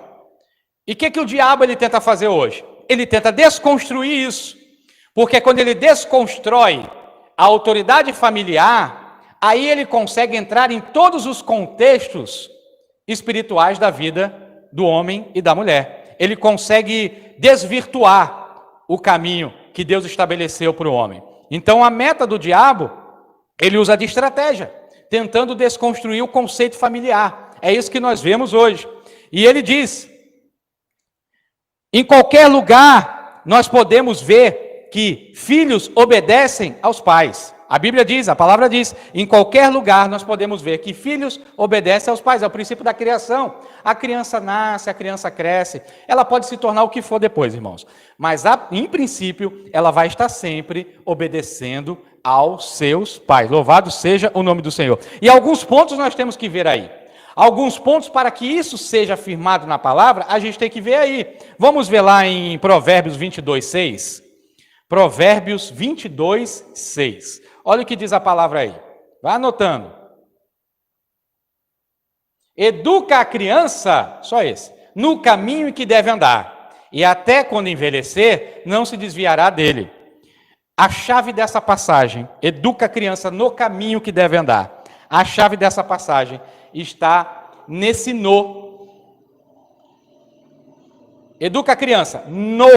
E o que o diabo ele tenta fazer hoje? Ele tenta desconstruir isso. Porque quando ele desconstrói a autoridade familiar, aí ele consegue entrar em todos os contextos espirituais da vida do homem e da mulher. Ele consegue desvirtuar o caminho que Deus estabeleceu para o homem. Então a meta do diabo, ele usa de estratégia, tentando desconstruir o conceito familiar. É isso que nós vemos hoje. E ele diz, em qualquer lugar nós podemos ver que filhos obedecem aos pais. A Bíblia diz, a palavra diz, em qualquer lugar nós podemos ver que filhos obedecem aos pais. É o princípio da criação. A criança nasce, a criança cresce. Ela pode se tornar o que for depois, irmãos. Mas, em princípio, ela vai estar sempre obedecendo aos seus pais. Louvado seja o nome do Senhor. E alguns pontos nós temos que ver aí. Alguns pontos para que isso seja afirmado na palavra, a gente tem que ver aí. Vamos ver lá em Provérbios 22, 6. Provérbios 22, 6. Olha o que diz a palavra aí. Vai anotando. Educa a criança, só esse, no caminho em que deve andar, e até quando envelhecer, não se desviará dele. A chave dessa passagem, educa a criança no caminho que deve andar. A chave dessa passagem está nesse no. Educa a criança no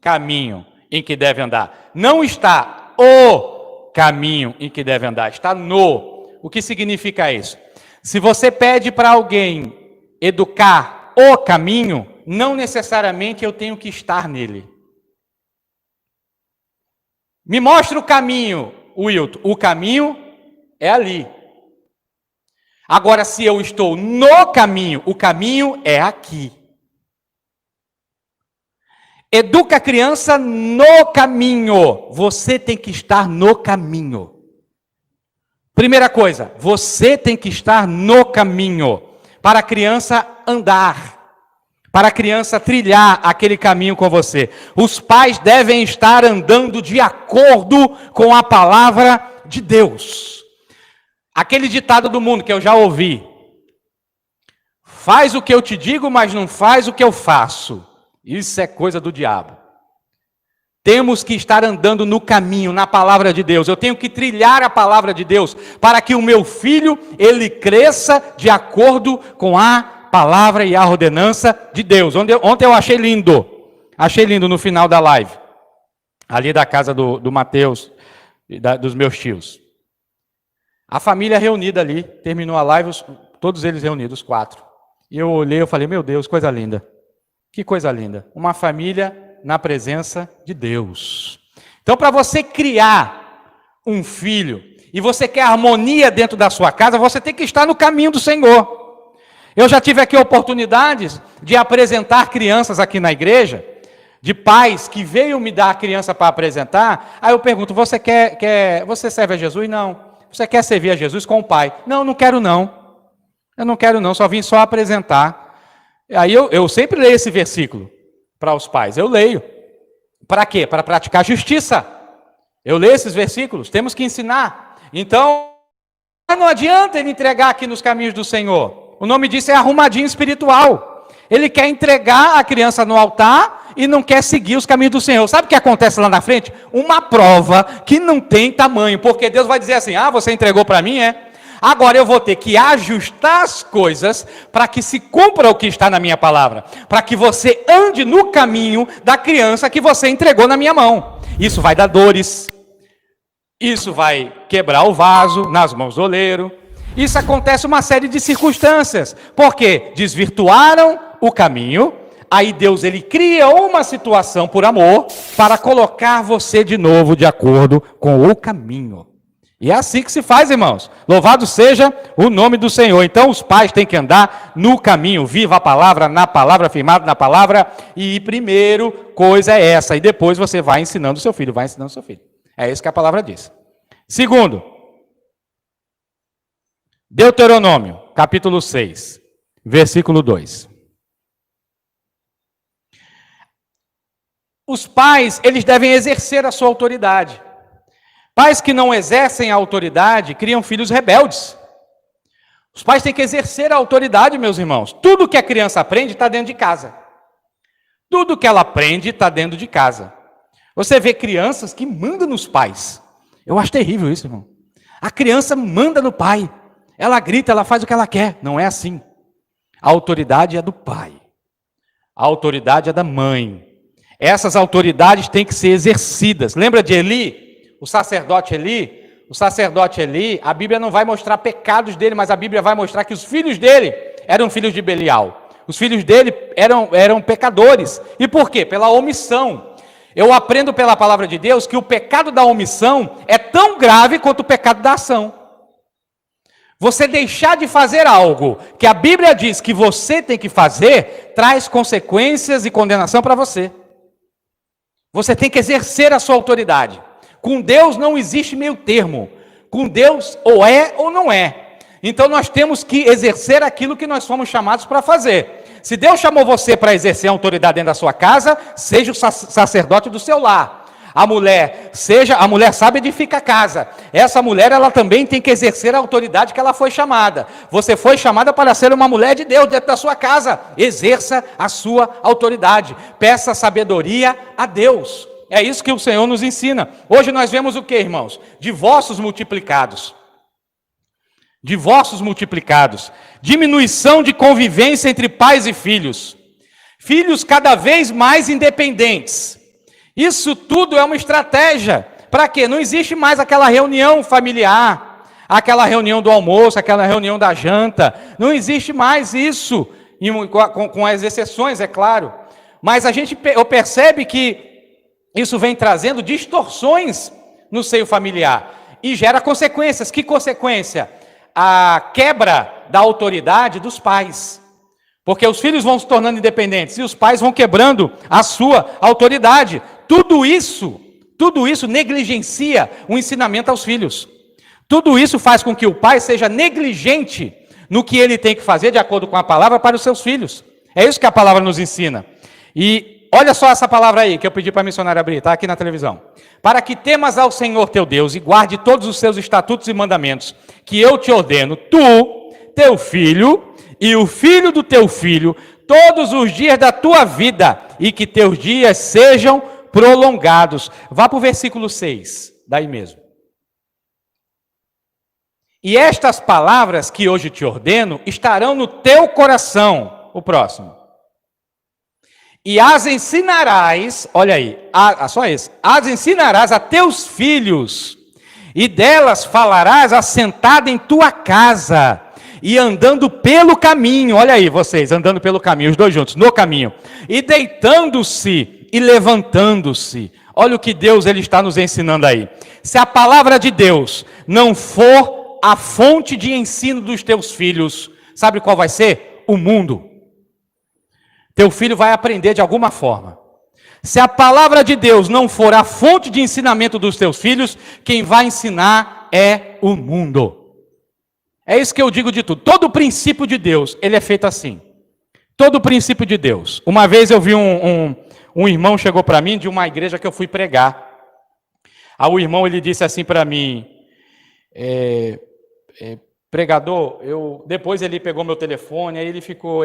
caminho em que deve andar. Não está o caminho em que deve andar, está no. O que significa isso? Se você pede para alguém educar o caminho, não necessariamente eu tenho que estar nele. Me mostra o caminho, Wilton. O caminho é ali. Agora, se eu estou no caminho, o caminho é aqui. Educa a criança no caminho. Você tem que estar no caminho. Primeira coisa, você tem que estar no caminho para a criança andar, para a criança trilhar aquele caminho com você. Os pais devem estar andando de acordo com a palavra de Deus. Aquele ditado do mundo que eu já ouvi: faz o que eu te digo, mas não faz o que eu faço. Isso é coisa do diabo. Temos que estar andando no caminho, na palavra de Deus. Eu tenho que trilhar a palavra de Deus para que o meu filho, ele cresça de acordo com a palavra e a ordenança de Deus. Ontem eu achei lindo no final da live, ali da casa do Mateus, dos meus tios. A família reunida ali, terminou a live, todos eles reunidos, 4. E eu olhei e falei, meu Deus, coisa linda. Que coisa linda. Uma família na presença de Deus. Então, para você criar um filho, e você quer harmonia dentro da sua casa, você tem que estar no caminho do Senhor. Eu já tive aqui oportunidades de apresentar crianças aqui na igreja, de pais que veio me dar a criança para apresentar. Aí eu pergunto, você serve a Jesus? Não. Você quer servir a Jesus com o pai? Não, não quero não. Eu não quero não, só vim só apresentar. Aí eu sempre leio esse versículo para os pais. Eu leio. Para quê? Para praticar justiça. Eu leio esses versículos. Temos que ensinar. Então, não adianta ele entregar aqui nos caminhos do Senhor. O nome disso é arrumadinho espiritual. Ele quer entregar a criança no altar e não quer seguir os caminhos do Senhor. Sabe o que acontece lá na frente? Uma prova que não tem tamanho. Porque Deus vai dizer assim, você entregou para mim, é? Agora eu vou ter que ajustar as coisas para que se cumpra o que está na minha palavra. Para que você ande no caminho da criança que você entregou na minha mão. Isso vai dar dores. Isso vai quebrar o vaso nas mãos do oleiro. Isso acontece uma série de circunstâncias. Porque desvirtuaram o caminho. Aí Deus, ele cria uma situação por amor para colocar você de novo de acordo com o caminho. E é assim que se faz, irmãos. Louvado seja o nome do Senhor. Então os pais têm que andar no caminho, viva a palavra, na palavra, firmado na palavra. E primeiro coisa é essa. E depois você vai ensinando o seu filho, vai ensinando o seu filho. É isso que a palavra diz. Segundo, Deuteronômio, capítulo 6, versículo 2. Os pais, eles devem exercer a sua autoridade. Pais que não exercem a autoridade criam filhos rebeldes. Os pais têm que exercer a autoridade, meus irmãos. Tudo que a criança aprende está dentro de casa. Tudo que ela aprende está dentro de casa. Você vê crianças que mandam nos pais. Eu acho terrível isso, irmão. A criança manda no pai. Ela grita, ela faz o que ela quer. Não é assim. A autoridade é do pai. A autoridade é da mãe. Essas autoridades têm que ser exercidas. Lembra de Eli? O sacerdote Eli, a Bíblia não vai mostrar pecados dele, mas a Bíblia vai mostrar que os filhos dele eram filhos de Belial. Os filhos dele eram pecadores. E por quê? Pela omissão. Eu aprendo pela palavra de Deus que o pecado da omissão é tão grave quanto o pecado da ação. Você deixar de fazer algo que a Bíblia diz que você tem que fazer, traz consequências e condenação para você. Você tem que exercer a sua autoridade. Com Deus não existe meio termo. Com Deus ou é ou não é. Então nós temos que exercer aquilo que nós fomos chamados para fazer. Se Deus chamou você para exercer a autoridade dentro da sua casa, seja o sacerdote do seu lar. A mulher sabe edificar a casa. Essa mulher, ela também tem que exercer a autoridade que ela foi chamada. Você foi chamada para ser uma mulher de Deus dentro da sua casa. Exerça a sua autoridade. Peça sabedoria a Deus. É isso que o Senhor nos ensina. Hoje nós vemos o que, irmãos? Divórcios multiplicados. Divórcios multiplicados. Diminuição de convivência entre pais e filhos. Filhos cada vez mais independentes. Isso tudo é uma estratégia. Para quê? Não existe mais aquela reunião familiar, aquela reunião do almoço, aquela reunião da janta. Não existe mais isso, com as exceções, é claro. Mas eu percebe que isso vem trazendo distorções no seio familiar e gera consequências. Que consequência? A quebra da autoridade dos pais. Porque os filhos vão se tornando independentes e os pais vão quebrando a sua autoridade. Tudo isso negligencia o ensinamento aos filhos. Tudo isso faz com que o pai seja negligente no que ele tem que fazer de acordo com a palavra para os seus filhos. É isso que a palavra nos ensina. E olha só essa palavra aí que eu pedi para a missionária abrir, está aqui na televisão. Para que temas ao Senhor teu Deus e guarde todos os seus estatutos e mandamentos que eu te ordeno, tu, teu filho e o filho do teu filho, todos os dias da tua vida, e que teus dias sejam prolongados. Vá para o versículo 6, daí mesmo. E estas palavras que hoje te ordeno estarão no teu coração. O próximo. E as ensinarás, olha aí, só esse, as ensinarás a teus filhos, e delas falarás assentado em tua casa, e andando pelo caminho, olha aí vocês, andando pelo caminho, os dois juntos, no caminho, e deitando-se e levantando-se. Olha o que Deus ele está nos ensinando aí. Se a palavra de Deus não for a fonte de ensino dos teus filhos, sabe qual vai ser? O mundo. Teu filho vai aprender de alguma forma. Se a palavra de Deus não for a fonte de ensinamento dos teus filhos, quem vai ensinar é o mundo. É isso que eu digo de tudo. Todo o princípio de Deus, ele é feito assim. Todo o princípio de Deus. Uma vez eu vi um irmão chegou para mim de uma igreja que eu fui pregar. Aí o irmão ele disse assim para mim, pregador, depois ele pegou meu telefone, aí ele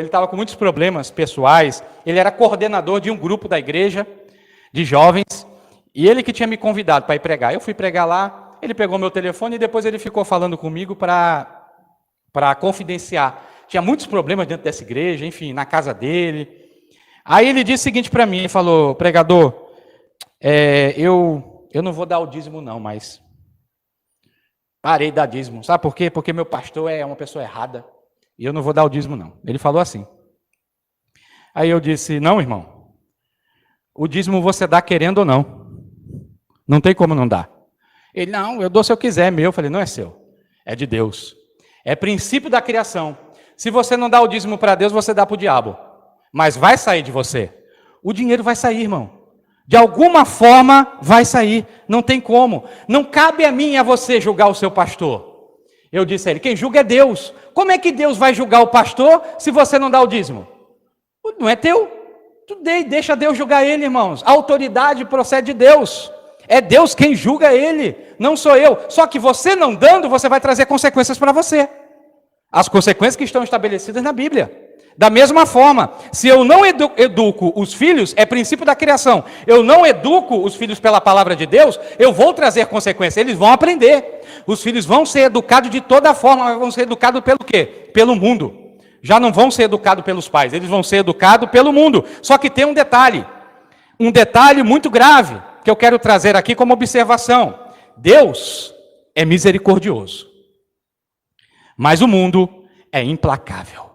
estava com muitos problemas pessoais, ele era coordenador de um grupo da igreja, de jovens, e ele que tinha me convidado para ir pregar. Eu fui pregar lá, ele pegou meu telefone e depois ele ficou falando comigo para confidenciar. Tinha muitos problemas dentro dessa igreja, enfim, na casa dele. Aí ele disse o seguinte para mim, ele falou, pregador, eu não vou dar o dízimo não, mas parei de dar dízimo. Sabe por quê? Porque meu pastor é uma pessoa errada. E eu não vou dar o dízimo, não. Ele falou assim. Aí eu disse, não, irmão, o dízimo você dá querendo ou não. Não tem como não dar. Ele, não, eu dou se eu quiser, é meu. Eu falei, não é seu, é de Deus. É princípio da criação. Se você não dá o dízimo para Deus, você dá para o diabo. Mas vai sair de você. O dinheiro vai sair, irmão. De alguma forma vai sair. Não tem como. Não cabe a mim e a você julgar o seu pastor. Eu disse a ele, quem julga é Deus. Como é que Deus vai julgar o pastor se você não dá o dízimo? Não é teu. Deixa Deus julgar ele, irmãos. A autoridade procede de Deus. É Deus quem julga ele, não sou eu. Só que você não dando, você vai trazer consequências para você. As consequências que estão estabelecidas na Bíblia. Da mesma forma, se eu não educo os filhos, é princípio da criação, eu não educo os filhos pela palavra de Deus, eu vou trazer consequências, eles vão aprender. Os filhos vão ser educados de toda forma, mas vão ser educados pelo quê? Pelo mundo. Já não vão ser educados pelos pais, eles vão ser educados pelo mundo. Só que tem um detalhe muito grave, que eu quero trazer aqui como observação. Deus é misericordioso, mas o mundo é implacável.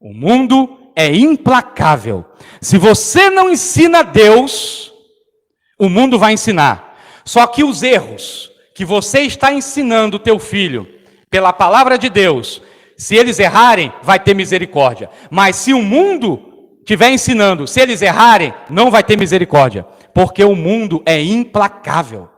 O mundo é implacável. Se você não ensina Deus, o mundo vai ensinar. Só que os erros que você está ensinando o teu filho pela palavra de Deus, se eles errarem, vai ter misericórdia. Mas se o mundo estiver ensinando, se eles errarem, não vai ter misericórdia. Porque o mundo é implacável.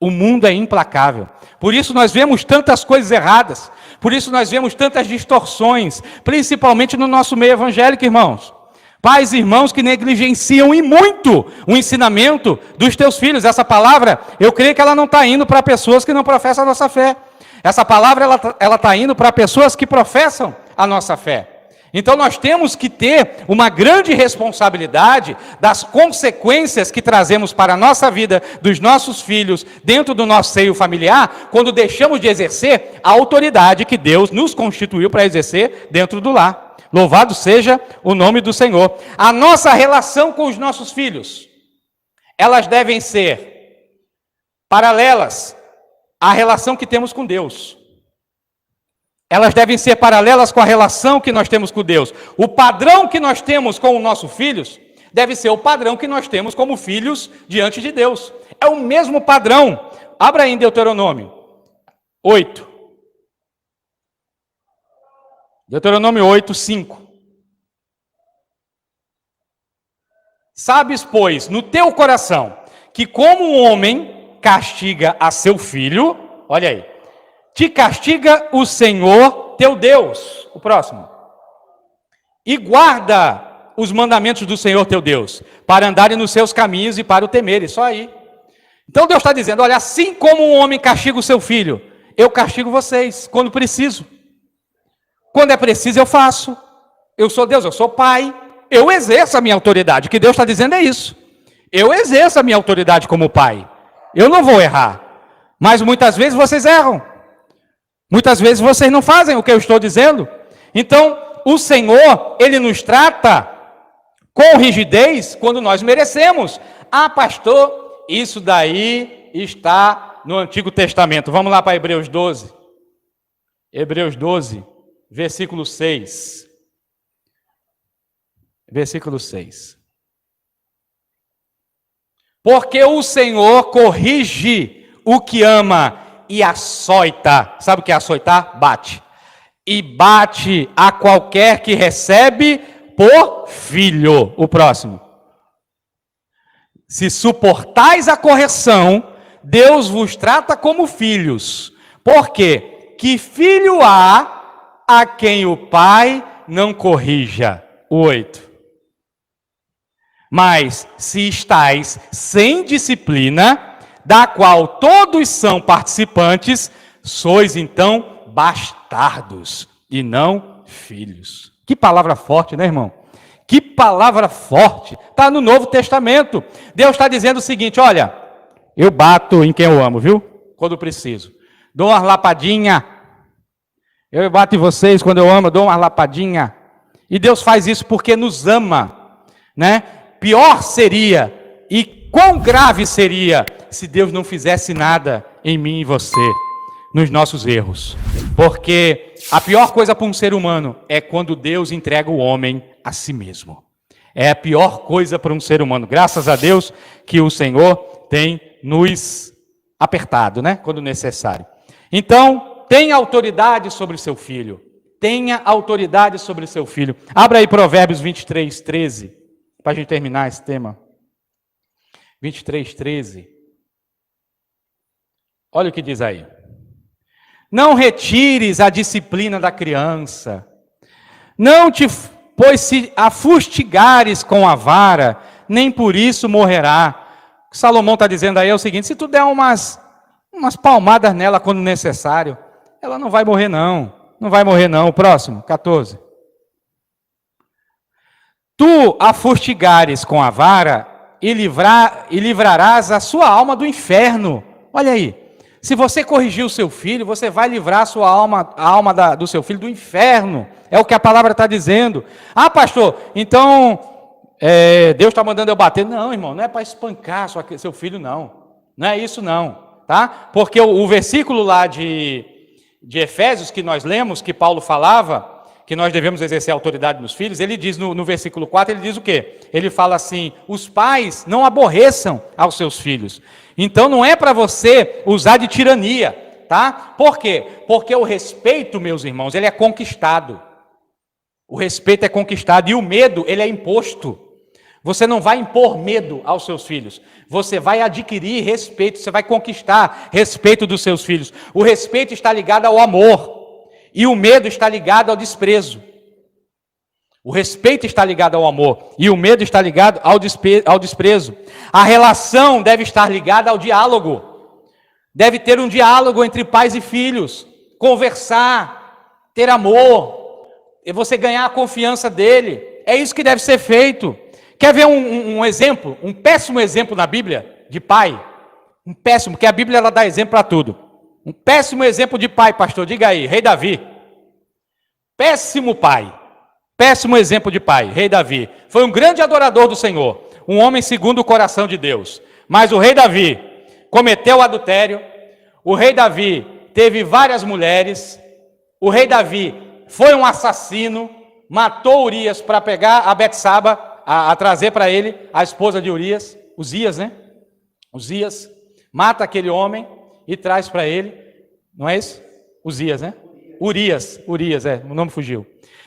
O mundo é implacável. Por isso nós vemos tantas coisas erradas. Por isso nós vemos tantas distorções, principalmente no nosso meio evangélico, irmãos. Pais e irmãos que negligenciam e muito o ensinamento dos teus filhos. Essa palavra, eu creio que ela não está indo para pessoas que não professam a nossa fé. Essa palavra, ela está indo para pessoas que professam a nossa fé. Então nós temos que ter uma grande responsabilidade das consequências que trazemos para a nossa vida, dos nossos filhos, dentro do nosso seio familiar, quando deixamos de exercer a autoridade que Deus nos constituiu para exercer dentro do lar. Louvado seja o nome do Senhor. A nossa relação com os nossos filhos, elas devem ser paralelas à relação que temos com Deus. Elas devem ser paralelas com a relação que nós temos com Deus. O padrão que nós temos com os nossos filhos deve ser o padrão que nós temos como filhos diante de Deus. É o mesmo padrão. Abra aí em Deuteronômio 8. Deuteronômio 8, 5. Sabes, pois, no teu coração, que como um homem castiga a seu filho, olha aí, te castiga o Senhor teu Deus. O próximo. E guarda os mandamentos do Senhor teu Deus, para andarem nos seus caminhos e para o temerem. Só aí. Então Deus está dizendo, olha, assim como um homem castiga o seu filho, eu castigo vocês, quando preciso. Quando é preciso, eu faço. Eu sou Deus, eu sou pai. Eu exerço a minha autoridade. O que Deus está dizendo é isso. Eu exerço a minha autoridade como pai. Eu não vou errar. Mas muitas vezes vocês erram. Muitas vezes vocês não fazem o que eu estou dizendo. Então, o Senhor, Ele nos trata com rigidez quando nós merecemos. Ah, pastor, isso daí está no Antigo Testamento. Vamos lá para Hebreus 12. Hebreus 12, versículo 6. Versículo 6. Porque o Senhor corrige o que ama e açoita. Sabe o que é açoitar? Bate. E bate a qualquer que recebe por filho. O próximo. Se suportais a correção, Deus vos trata como filhos. Por quê? Que filho há a quem o pai não corrija? 8. Mas se estáis sem disciplina, da qual todos são participantes, sois então bastardos e não filhos. Que palavra forte, né, irmão? Que palavra forte. Está no Novo Testamento. Deus está dizendo o seguinte, olha, eu bato em quem eu amo, viu? Quando preciso. Dou uma lapadinha. Eu bato em vocês quando eu amo, dou uma lapadinha. E Deus faz isso porque nos ama, né? Pior seria, e quão grave seria, se Deus não fizesse nada em mim e você, nos nossos erros. Porque a pior coisa para um ser humano é quando Deus entrega o homem a si mesmo. É a pior coisa para um ser humano. Graças a Deus que o Senhor tem nos apertado, né? Quando necessário. Então, tenha autoridade sobre seu filho. Tenha autoridade sobre seu filho. Abra aí Provérbios 23, 13, para a gente terminar esse tema. 23, 13. Olha o que diz aí. Não retires a disciplina da criança, pois se a fustigares com a vara, nem por isso morrerá. O que Salomão está dizendo aí é o seguinte: se tu der umas palmadas nela quando necessário, ela não vai morrer não. Não vai morrer não. O próximo, 14. Tu a fustigares com a vara e livrarás a sua alma do inferno. Olha aí. Se você corrigir o seu filho, você vai livrar a alma do seu filho do inferno. É o que a palavra está dizendo. Ah, pastor, então Deus está mandando eu bater. Não, irmão, não é para espancar seu filho, não. Não é isso, não. Tá? Porque o versículo lá de Efésios que nós lemos, que Paulo falava, que nós devemos exercer autoridade nos filhos, ele diz no versículo 4, ele diz o quê? Ele fala assim: os pais não aborreçam aos seus filhos. Então não é para você usar de tirania, tá? Por quê? Porque o respeito, meus irmãos, ele é conquistado. O respeito é conquistado e o medo, ele é imposto. Você não vai impor medo aos seus filhos. Você vai adquirir respeito, você vai conquistar respeito dos seus filhos. O respeito está ligado ao amor. E o medo está ligado ao desprezo. O respeito está ligado ao amor. E o medo está ligado ao desprezo. A relação deve estar ligada ao diálogo. Deve ter um diálogo entre pais e filhos. Conversar, ter amor. E você ganhar a confiança dele. É isso que deve ser feito. Quer ver um exemplo? Um péssimo exemplo na Bíblia de pai? Um péssimo, porque a Bíblia ela dá exemplo para tudo. Um péssimo exemplo de pai, pastor, diga aí, rei Davi. Péssimo pai, péssimo exemplo de pai, rei Davi. Foi um grande adorador do Senhor, um homem segundo o coração de Deus. Mas o rei Davi cometeu adultério, o rei Davi teve várias mulheres, o rei Davi foi um assassino, matou Urias para pegar a Betsaba, a trazer para ele a esposa de Urias, Uzias, né? Uzias, mata aquele homem e traz para ele, não é isso? Uzias, né? Urias, o nome fugiu.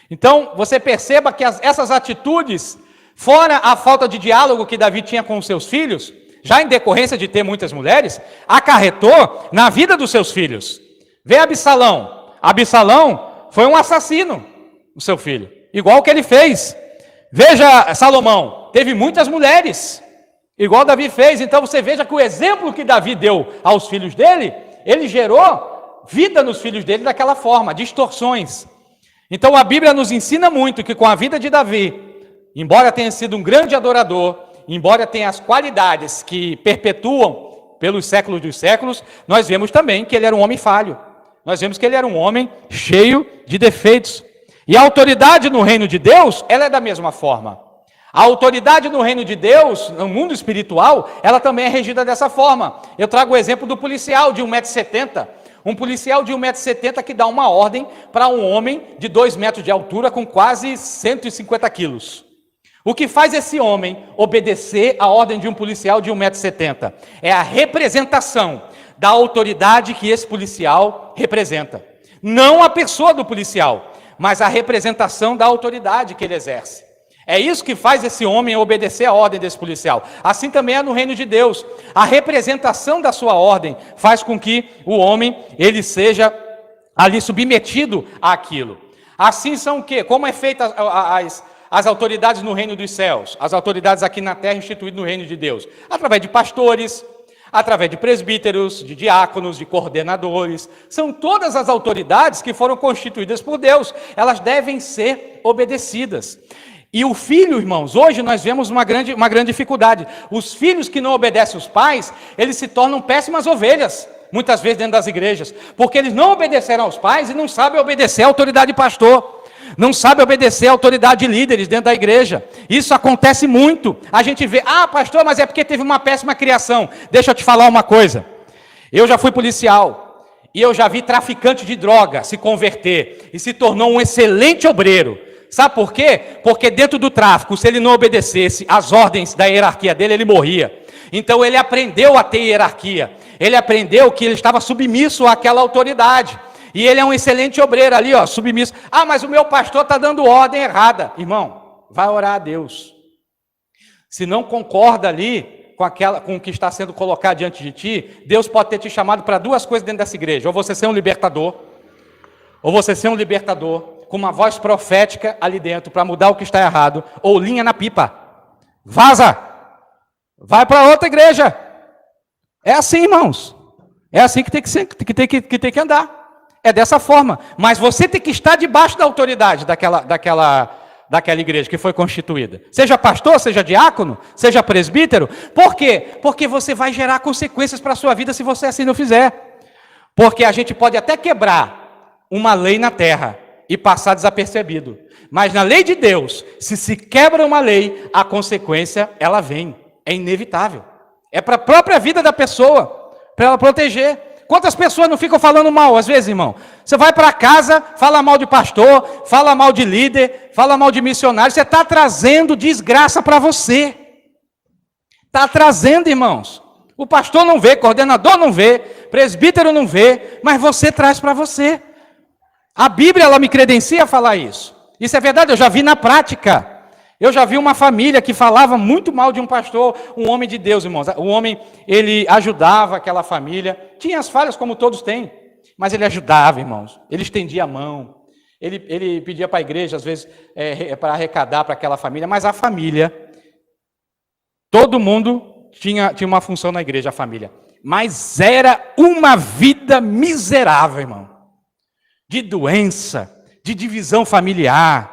Então, você perceba que essas atitudes, fora a falta de diálogo que Davi tinha com os seus filhos, já em decorrência de ter muitas mulheres, acarretou na vida dos seus filhos. Vê Absalão. Absalão foi um assassino, o seu filho, igual o que ele fez. Veja Salomão, teve muitas mulheres, igual Davi fez. Então você veja que o exemplo que Davi deu aos filhos dele, ele gerou vida nos filhos dele daquela forma, distorções. Então a Bíblia nos ensina muito que com a vida de Davi, embora tenha sido um grande adorador, embora tenha as qualidades que perpetuam pelos séculos dos séculos, nós vemos também que ele era um homem falho. Nós vemos que ele era um homem cheio de defeitos. E a autoridade no reino de Deus, ela é da mesma forma. A autoridade no reino de Deus, no mundo espiritual, ela também é regida dessa forma. Eu trago o exemplo do policial de 1,70 m. Um policial de 1,70 m que dá uma ordem para um homem de 2 metros de altura com quase 150 quilos. O que faz esse homem obedecer a ordem de um policial de 1,70 m? É a representação da autoridade que esse policial representa. Não a pessoa do policial, mas a representação da autoridade que ele exerce. É isso que faz esse homem obedecer a ordem desse policial. Assim também é no reino de Deus. A representação da sua ordem faz com que o homem, ele seja ali submetido àquilo. Assim são o quê? Como é feita as autoridades no reino dos céus? As autoridades aqui na terra instituídas no reino de Deus? Através de pastores, através de presbíteros, de diáconos, de coordenadores. São todas as autoridades que foram constituídas por Deus. Elas devem ser obedecidas. E o filho, irmãos, hoje nós vemos uma grande dificuldade. Os filhos que não obedecem os pais, eles se tornam péssimas ovelhas, muitas vezes dentro das igrejas, porque eles não obedeceram aos pais e não sabem obedecer à autoridade de pastor, não sabem obedecer à autoridade de líderes dentro da igreja. Isso acontece muito. A gente vê, pastor, mas é porque teve uma péssima criação. Deixa eu te falar uma coisa. Eu já fui policial e eu já vi traficante de droga se converter e se tornou um excelente obreiro. Sabe por quê? Porque dentro do tráfico, se ele não obedecesse às ordens da hierarquia dele, ele morria. Então ele aprendeu a ter hierarquia. Ele aprendeu que ele estava submisso àquela autoridade. E ele é um excelente obreiro ali, ó, submisso. Ah, mas o meu pastor está dando ordem errada. Irmão, vai orar a Deus. Se não concorda ali com o que está sendo colocado diante de ti, Deus pode ter te chamado para duas coisas dentro dessa igreja. Ou você ser um libertador, com uma voz profética ali dentro para mudar o que está errado, ou linha na pipa. Vaza! Vai para outra igreja. É assim, irmãos. É assim que tem que andar. É dessa forma. Mas você tem que estar debaixo da autoridade daquela igreja que foi constituída. Seja pastor, seja diácono, seja presbítero. Por quê? Porque você vai gerar consequências para a sua vida se você assim não fizer. Porque a gente pode até quebrar uma lei na terra e passar desapercebido. Mas na lei de Deus, se quebra uma lei, a consequência, ela vem. É inevitável. É para a própria vida da pessoa, para ela proteger. Quantas pessoas não ficam falando mal, às vezes, irmão? Você vai para casa, fala mal de pastor, fala mal de líder, fala mal de missionário, você está trazendo desgraça para você. Está trazendo, irmãos. O pastor não vê, coordenador não vê, presbítero não vê, mas você traz para você. A Bíblia, ela me credencia a falar isso. Isso é verdade, eu já vi na prática. Eu já vi uma família que falava muito mal de um pastor, um homem de Deus, irmãos. O homem, ele ajudava aquela família. Tinha as falhas como todos têm, mas ele ajudava, irmãos. Ele estendia a mão. Ele pedia para a igreja, às vezes, para arrecadar para aquela família. Mas a família, todo mundo tinha uma função na igreja, a família. Mas era uma vida miserável, irmão. De doença, de divisão familiar,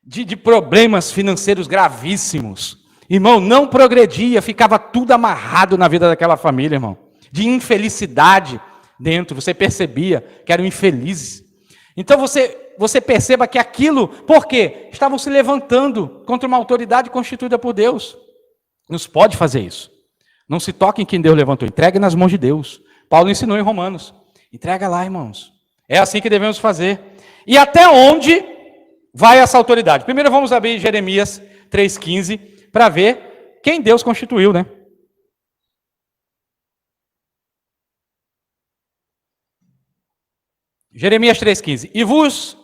de problemas financeiros gravíssimos. Irmão, não progredia, ficava tudo amarrado na vida daquela família, irmão. De infelicidade dentro, você percebia que eram infelizes. Então você perceba que aquilo, por quê? Estavam se levantando contra uma autoridade constituída por Deus. Não se pode fazer isso. Não se toque em quem Deus levantou, entregue nas mãos de Deus. Paulo ensinou em Romanos. Entrega lá, irmãos. É assim que devemos fazer. E até onde vai essa autoridade? Primeiro vamos abrir Jeremias 3,15 para ver quem Deus constituiu, né? Jeremias 3,15.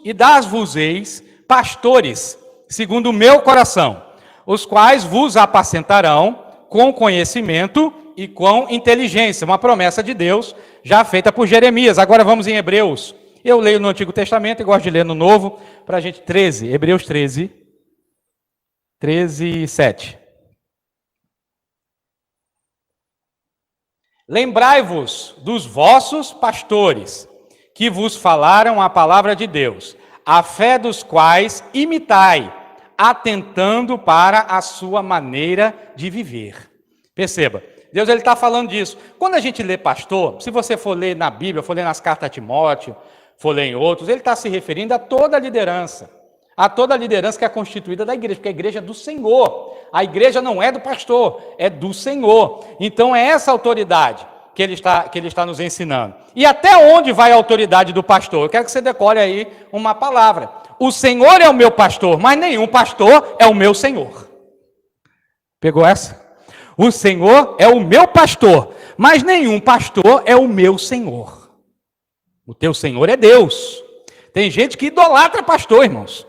E dás-vos-eis pastores, segundo o meu coração, os quais vos apacentarão com conhecimento e com inteligência. Uma promessa de Deus já feita por Jeremias. Agora vamos em Hebreus. Eu leio no Antigo Testamento e gosto de ler no Novo, para a gente, Hebreus 13, 7. Lembrai-vos dos vossos pastores, que vos falaram a palavra de Deus, a fé dos quais imitai, atentando para a sua maneira de viver. Perceba, Deus está falando disso. Quando a gente lê pastor, se você for ler na Bíblia, for ler nas cartas a Timóteo, for ler em outros, ele está se referindo a toda a liderança que é constituída da igreja, porque a igreja é do Senhor. A igreja não é do pastor, é do Senhor. Então é essa autoridade que ele está nos ensinando. E até onde vai a autoridade do pastor? Eu quero que você decore aí uma palavra. O Senhor é o meu pastor, mas nenhum pastor é o meu Senhor. Pegou essa? O Senhor é o meu pastor, mas nenhum pastor é o meu Senhor. O teu Senhor é Deus. Tem gente que idolatra pastor, irmãos.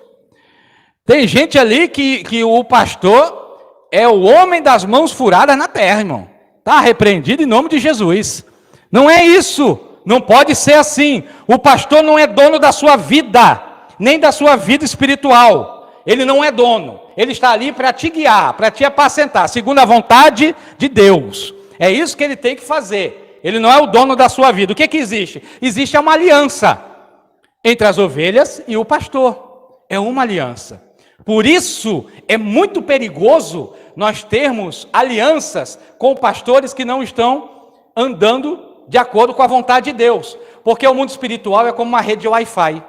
Tem gente ali que o pastor é o homem das mãos furadas na terra, irmão. Está repreendido em nome de Jesus. Não é isso. Não pode ser assim. O pastor não é dono da sua vida, nem da sua vida espiritual. Ele não é dono. Ele está ali para te guiar, para te apacentar, segundo a vontade de Deus. É isso que ele tem que fazer. Ele não é o dono da sua vida. O que existe? Existe uma aliança entre as ovelhas e o pastor. É uma aliança. Por isso, é muito perigoso nós termos alianças com pastores que não estão andando de acordo com a vontade de Deus. Porque o mundo espiritual é como uma rede Wi-Fi.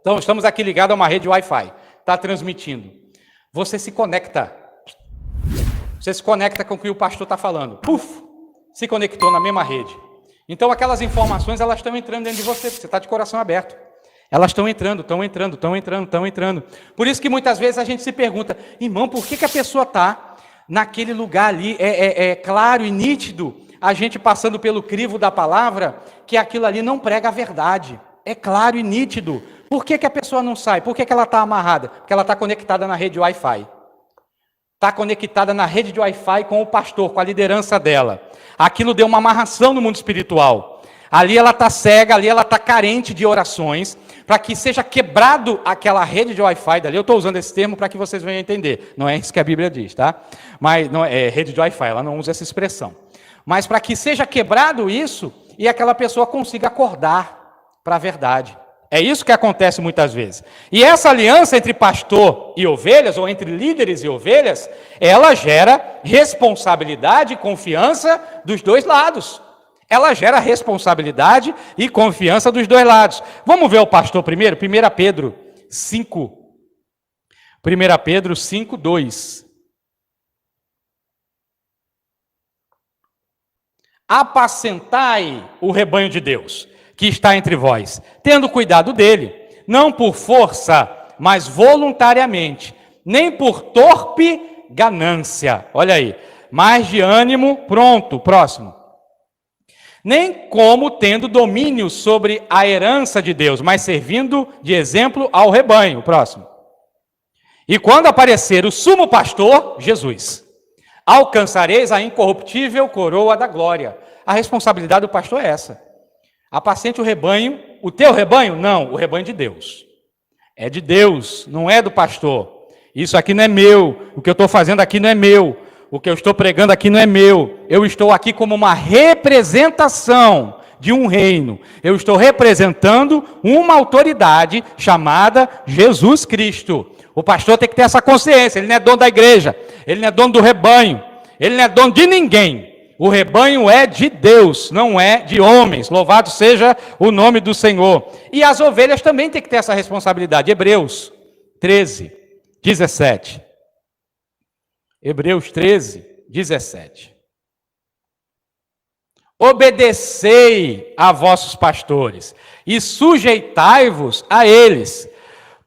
Então, estamos aqui ligados a uma rede Wi-Fi. Está transmitindo. Você se conecta. Você se conecta com o que o pastor está falando. Puf! Se conectou na mesma rede. Então, aquelas informações, elas estão entrando dentro de você, porque você está de coração aberto. Elas estão entrando, estão entrando, estão entrando, estão entrando. Por isso que muitas vezes a gente se pergunta, irmão, por que a pessoa está naquele lugar ali? É claro e nítido, a gente passando pelo crivo da palavra, que aquilo ali não prega a verdade. É claro e nítido. Por que a pessoa não sai? Por que ela está amarrada? Porque ela está conectada na rede Wi-Fi. Está conectada na rede de Wi-Fi com o pastor, com a liderança dela. Aquilo deu uma amarração no mundo espiritual. Ali ela está cega, ali ela está carente de orações, para que seja quebrado aquela rede de Wi-Fi dali. Eu estou usando esse termo para que vocês venham entender. Não é isso que a Bíblia diz, tá? Mas não é rede de Wi-Fi, ela não usa essa expressão. Mas para que seja quebrado isso e aquela pessoa consiga acordar para a verdade. É isso que acontece muitas vezes. E essa aliança entre pastor e ovelhas, ou entre líderes e ovelhas, ela gera responsabilidade e confiança dos dois lados. Ela gera responsabilidade e confiança dos dois lados. Vamos ver o pastor primeiro? 1 Pedro 5. 1 Pedro 5, 2. Apacentai o rebanho de Deus, que está entre vós, tendo cuidado dele, não por força, mas voluntariamente, nem por torpe ganância. Olha aí, mas de ânimo pronto. Próximo. Nem como tendo domínio sobre a herança de Deus, mas servindo de exemplo ao rebanho. Próximo. E quando aparecer o sumo pastor, Jesus, alcançareis a incorruptível coroa da glória. A responsabilidade do pastor é essa. Apacente o rebanho. O teu rebanho? Não, o rebanho de Deus. É de Deus, não é do pastor. Isso aqui não é meu. O que eu estou fazendo aqui não é meu. O que eu estou pregando aqui não é meu. Eu estou aqui como uma representação de um reino. Eu estou representando uma autoridade chamada Jesus Cristo. O pastor tem que ter essa consciência. Ele não é dono da igreja. Ele não é dono do rebanho. Ele não é dono de ninguém. O rebanho é de Deus, não é de homens. Louvado seja o nome do Senhor. E as ovelhas também têm que ter essa responsabilidade. Hebreus 13, 17. Hebreus 13, 17. Obedecei a vossos pastores e sujeitai-vos a eles,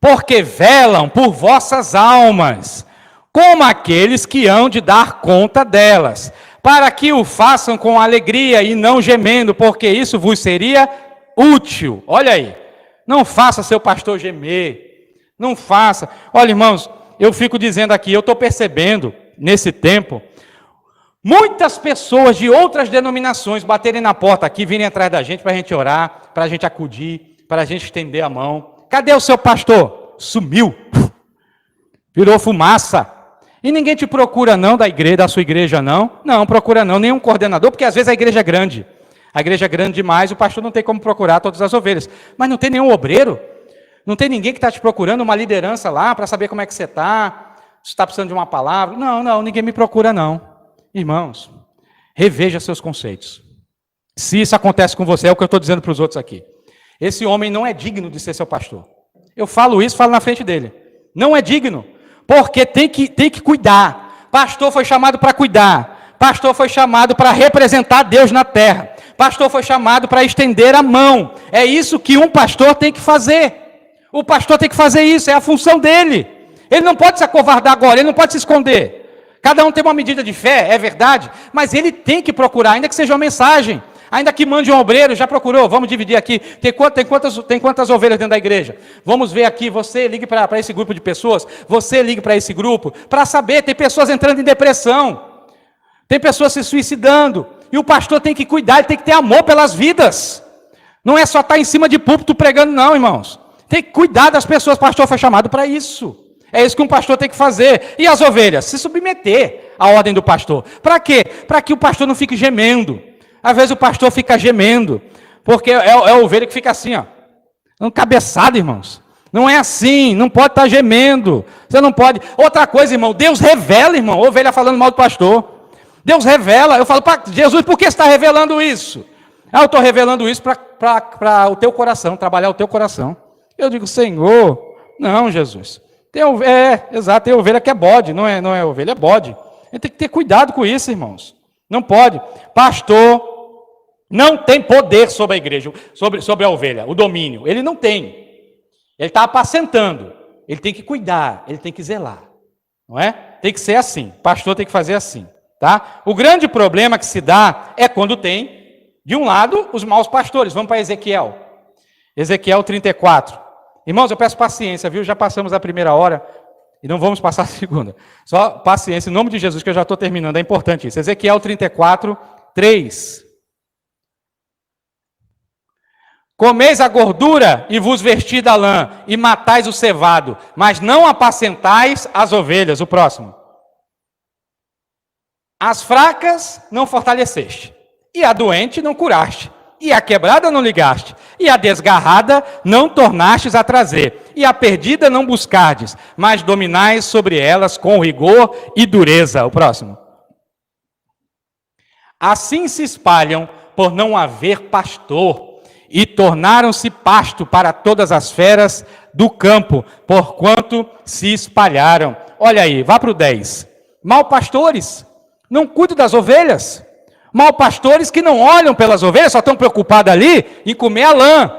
porque velam por vossas almas, como aqueles que hão de dar conta delas, para que o façam com alegria e não gemendo, porque isso vos seria útil. Olha aí, não faça seu pastor gemer, não faça. Olha, irmãos, eu fico dizendo aqui, eu estou percebendo, nesse tempo, muitas pessoas de outras denominações baterem na porta aqui, virem atrás da gente para a gente orar, para a gente acudir, para a gente estender a mão. Cadê o seu pastor? Sumiu. Virou fumaça. E ninguém te procura não da igreja, da sua igreja não. Não, procura não, nenhum coordenador, porque às vezes a igreja é grande. A igreja é grande demais, o pastor não tem como procurar todas as ovelhas. Mas não tem nenhum obreiro, não tem ninguém que está te procurando, uma liderança lá, para saber como é que você está, se está precisando de uma palavra. Não, ninguém me procura não. Irmãos, reveja seus conceitos. Se isso acontece com você, é o que eu estou dizendo para os outros aqui. Esse homem não é digno de ser seu pastor. Eu falo isso, falo na frente dele. Não é digno. Porque tem que cuidar. Pastor foi chamado para cuidar. Pastor foi chamado para representar Deus na terra. Pastor foi chamado para estender a mão. É isso que um pastor tem que fazer. O pastor tem que fazer isso, é a função dele. Ele não pode se acovardar agora, ele não pode se esconder. Cada um tem uma medida de fé, é verdade, mas ele tem que procurar, ainda que seja uma mensagem. Ainda que mande um obreiro, já procurou, vamos dividir aqui, tem quantas ovelhas dentro da igreja? Vamos ver aqui, você ligue para esse grupo de pessoas, você ligue para esse grupo, para saber, tem pessoas entrando em depressão, tem pessoas se suicidando, e o pastor tem que cuidar, ele tem que ter amor pelas vidas, não é só estar em cima de púlpito pregando não, irmãos, tem que cuidar das pessoas, o pastor foi chamado para isso, é isso que um pastor tem que fazer, e as ovelhas? Se submeter à ordem do pastor, para quê? Para que o pastor não fique gemendo. Às vezes o pastor fica gemendo, porque é a ovelha que fica assim, ó, um cabeçado, irmãos. Não é assim, não pode estar gemendo. Você não pode. Outra coisa, irmão, Deus revela, irmão, a ovelha falando mal do pastor. Deus revela. Eu falo, Jesus, por que você está revelando isso? Eu estou revelando isso para o teu coração, trabalhar o teu coração. Eu digo, Senhor, não, Jesus. Exato, tem ovelha que é bode, não é ovelha, é bode. A gente tem que ter cuidado com isso, irmãos. Não pode. Pastor não tem poder sobre a igreja, sobre a ovelha, o domínio. Ele não tem. Ele está apacentando. Ele tem que cuidar, ele tem que zelar. Não é? Tem que ser assim. O pastor tem que fazer assim. Tá? O grande problema que se dá é quando tem, de um lado, os maus pastores. Vamos para Ezequiel. Ezequiel 34. Irmãos, eu peço paciência, viu? Já passamos a primeira hora e não vamos passar a segunda. Só paciência, em nome de Jesus, que eu já estou terminando. É importante isso. Ezequiel 34, 3. Comeis a gordura e vos vestis da lã, e matais o cevado, mas não apacentais as ovelhas. O próximo. As fracas não fortaleceste, e a doente não curaste, e a quebrada não ligaste, e a desgarrada não tornastes a trazer, e a perdida não buscardes, mas dominais sobre elas com rigor e dureza. O próximo. Assim se espalham por não haver pastor, e tornaram-se pasto para todas as feras do campo, porquanto se espalharam. Olha aí, vá para o 10. Mal pastores, não cuidam das ovelhas. Mal pastores que não olham pelas ovelhas, só estão preocupados ali em comer a lã.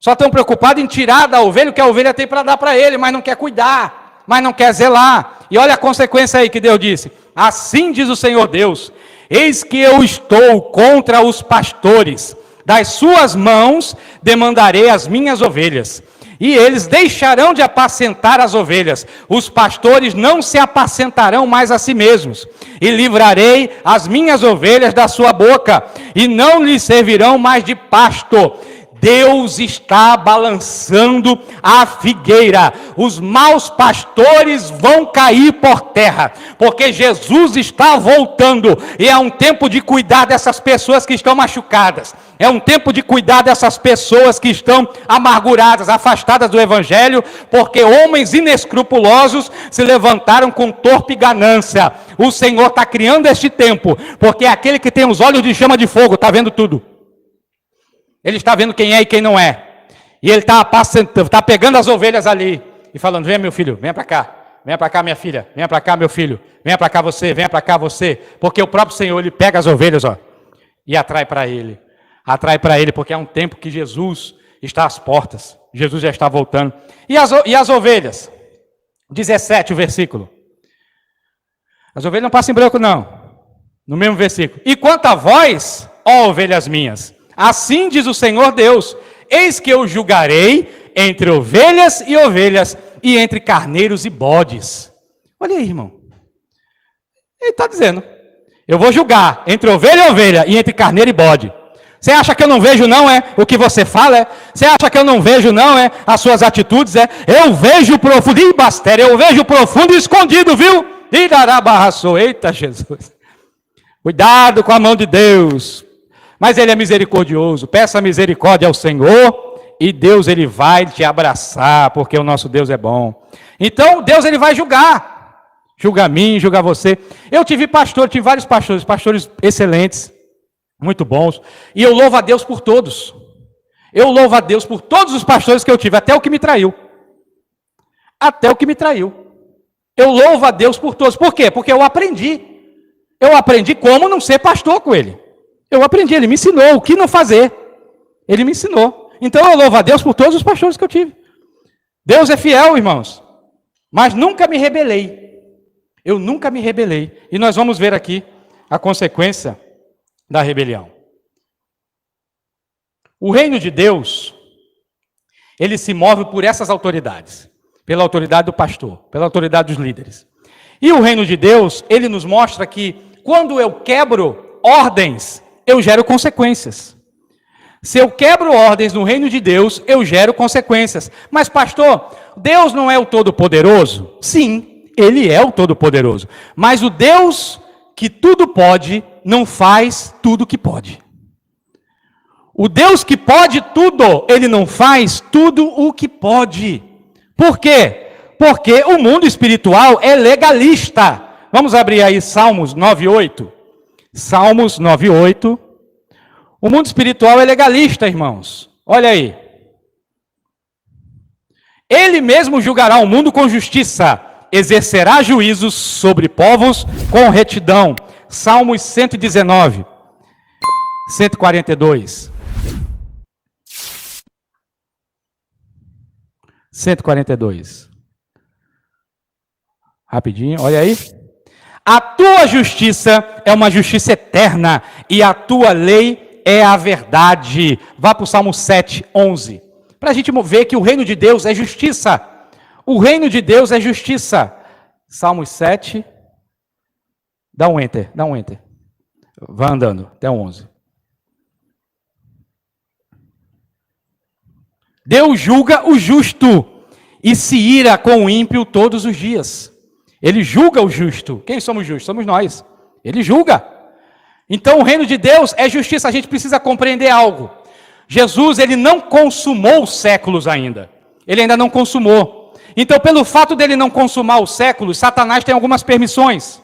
Só estão preocupados em tirar da ovelha o que a ovelha tem para dar para ele, mas não quer cuidar, mas não quer zelar. E olha a consequência aí que Deus disse. Assim diz o Senhor Deus, eis que eu estou contra os pastores, das suas mãos demandarei as minhas ovelhas, e eles deixarão de apacentar as ovelhas. Os pastores não se apacentarão mais a si mesmos, e livrarei as minhas ovelhas da sua boca, e não lhes servirão mais de pasto. Deus está balançando a figueira. Os maus pastores vão cair por terra, porque Jesus está voltando, e é um tempo de cuidar dessas pessoas que estão machucadas. É um tempo de cuidar dessas pessoas que estão amarguradas, afastadas do Evangelho, porque homens inescrupulosos se levantaram com torpe ganância. O Senhor está criando este tempo, porque é aquele que tem os olhos de chama de fogo, está vendo tudo. Ele está vendo quem é e quem não é. E ele está pegando as ovelhas ali e falando, venha meu filho, venha para cá minha filha, venha para cá meu filho, venha para cá você, venha para cá você. Porque o próprio Senhor, ele pega as ovelhas, ó, e atrai para ele. Atrai para ele, porque é um tempo que Jesus está às portas. Jesus já está voltando. E as ovelhas? 17 o versículo. As ovelhas não passam em branco não. No mesmo versículo. E quanto a vós, ó ovelhas minhas, assim diz o Senhor Deus, eis que eu julgarei entre ovelhas e ovelhas, e entre carneiros e bodes. Olha aí, irmão. Ele está dizendo, eu vou julgar entre ovelha e ovelha, e entre carneiro e bode. Você acha que eu não vejo não, é? O que você fala, é? Você acha que eu não vejo não, é? As suas atitudes, é? Eu vejo o profundo, eu vejo o profundo e escondido, viu? Eita, Jesus. Cuidado com a mão de Deus. Mas Ele é misericordioso, peça misericórdia ao Senhor, e Deus ele vai te abraçar, porque o nosso Deus é bom. Então Deus ele vai julgar, julga a mim, julga você. Eu tive vários pastores excelentes, muito bons, e eu louvo a Deus por todos. Eu louvo a Deus por todos os pastores que eu tive, até o que me traiu. Até o que me traiu. Eu louvo a Deus por todos. Por quê? Porque eu aprendi. Eu aprendi como não ser pastor com ele. Eu aprendi, ele me ensinou o que não fazer. Ele me ensinou. Então eu louvo a Deus por todos os pastores que eu tive. Deus é fiel, irmãos. Mas nunca me rebelei. Eu nunca me rebelei. E nós vamos ver aqui a consequência da rebelião. O reino de Deus, ele se move por essas autoridades. Pela autoridade do pastor, pela autoridade dos líderes. E o reino de Deus, ele nos mostra que quando eu quebro ordens, eu gero consequências. Se eu quebro ordens no reino de Deus, eu gero consequências. Mas pastor, Deus não é o Todo-Poderoso? Sim, Ele é o Todo-Poderoso. Mas o Deus que tudo pode, não faz tudo que pode. O Deus que pode tudo, Ele não faz tudo o que pode. Por quê? Porque o mundo espiritual é legalista. Vamos abrir aí Salmos 9:8. Salmos 9:8. O mundo espiritual é legalista, irmãos. Olha aí. Ele mesmo julgará o mundo com justiça, exercerá juízos sobre povos com retidão. Salmos 119, 142. 142. Rapidinho, olha aí. A tua justiça é uma justiça eterna e a tua lei é a verdade. Vá para o Salmo 7, 11. Para a gente ver que o reino de Deus é justiça. O reino de Deus é justiça. Salmo 7. Dá um enter. Vá andando até o 11. Deus julga o justo e se ira com o ímpio todos os dias. Ele julga o justo. Quem somos justos? Somos nós. Ele julga. Então o reino de Deus é justiça. A gente precisa compreender algo. Jesus, ele não consumou os séculos ainda. Ele ainda não consumou. Então, pelo fato dele não consumar os séculos, Satanás tem algumas permissões.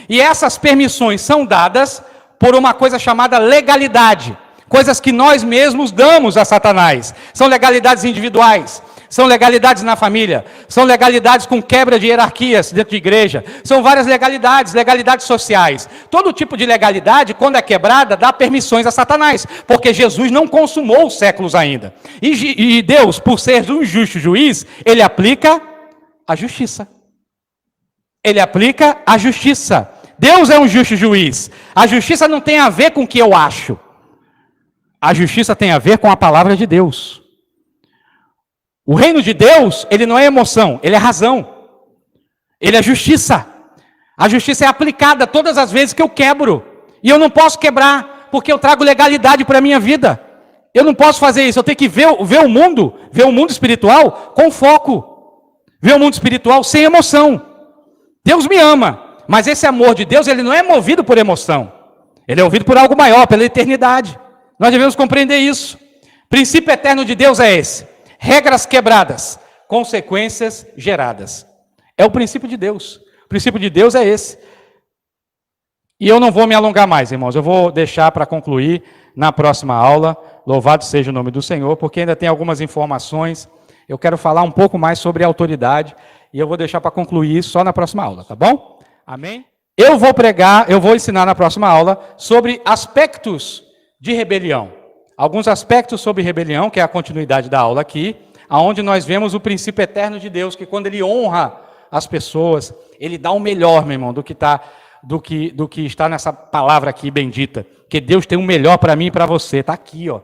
E essas permissões são dadas por uma coisa chamada legalidade. Coisas que nós mesmos damos a Satanás. São legalidades individuais. São legalidades na família, são legalidades com quebra de hierarquias dentro de igreja, são várias legalidades sociais. Todo tipo de legalidade, quando é quebrada, dá permissões a Satanás, porque Jesus não consumou os séculos ainda. E Deus, por ser um justo juiz, ele aplica a justiça. Deus é um justo juiz. A justiça não tem a ver com o que eu acho. A justiça tem a ver com a palavra de Deus. O reino de Deus, ele não é emoção, ele é razão. Ele é justiça. A justiça é aplicada todas as vezes que eu quebro. E eu não posso quebrar, porque eu trago legalidade para a minha vida. Eu não posso fazer isso, eu tenho que ver o mundo espiritual com foco. Ver o mundo espiritual sem emoção. Deus me ama, mas esse amor de Deus, ele não é movido por emoção. Ele é movido por algo maior, pela eternidade. Nós devemos compreender isso. O princípio eterno de Deus é esse. Regras quebradas, consequências geradas. É o princípio de Deus. O princípio de Deus é esse. E eu não vou me alongar mais, irmãos. Eu vou deixar para concluir na próxima aula. Louvado seja o nome do Senhor, porque ainda tem algumas informações. Eu quero falar um pouco mais sobre a autoridade. E eu vou deixar para concluir isso só na próxima aula, tá bom? Amém? Eu vou ensinar na próxima aula sobre aspectos de rebelião. Alguns aspectos sobre rebelião, que é a continuidade da aula aqui, onde nós vemos o princípio eterno de Deus, que quando ele honra as pessoas, ele dá o melhor, meu irmão, do que está nessa palavra aqui bendita. Que Deus tem o melhor para mim e para você, está aqui, ó.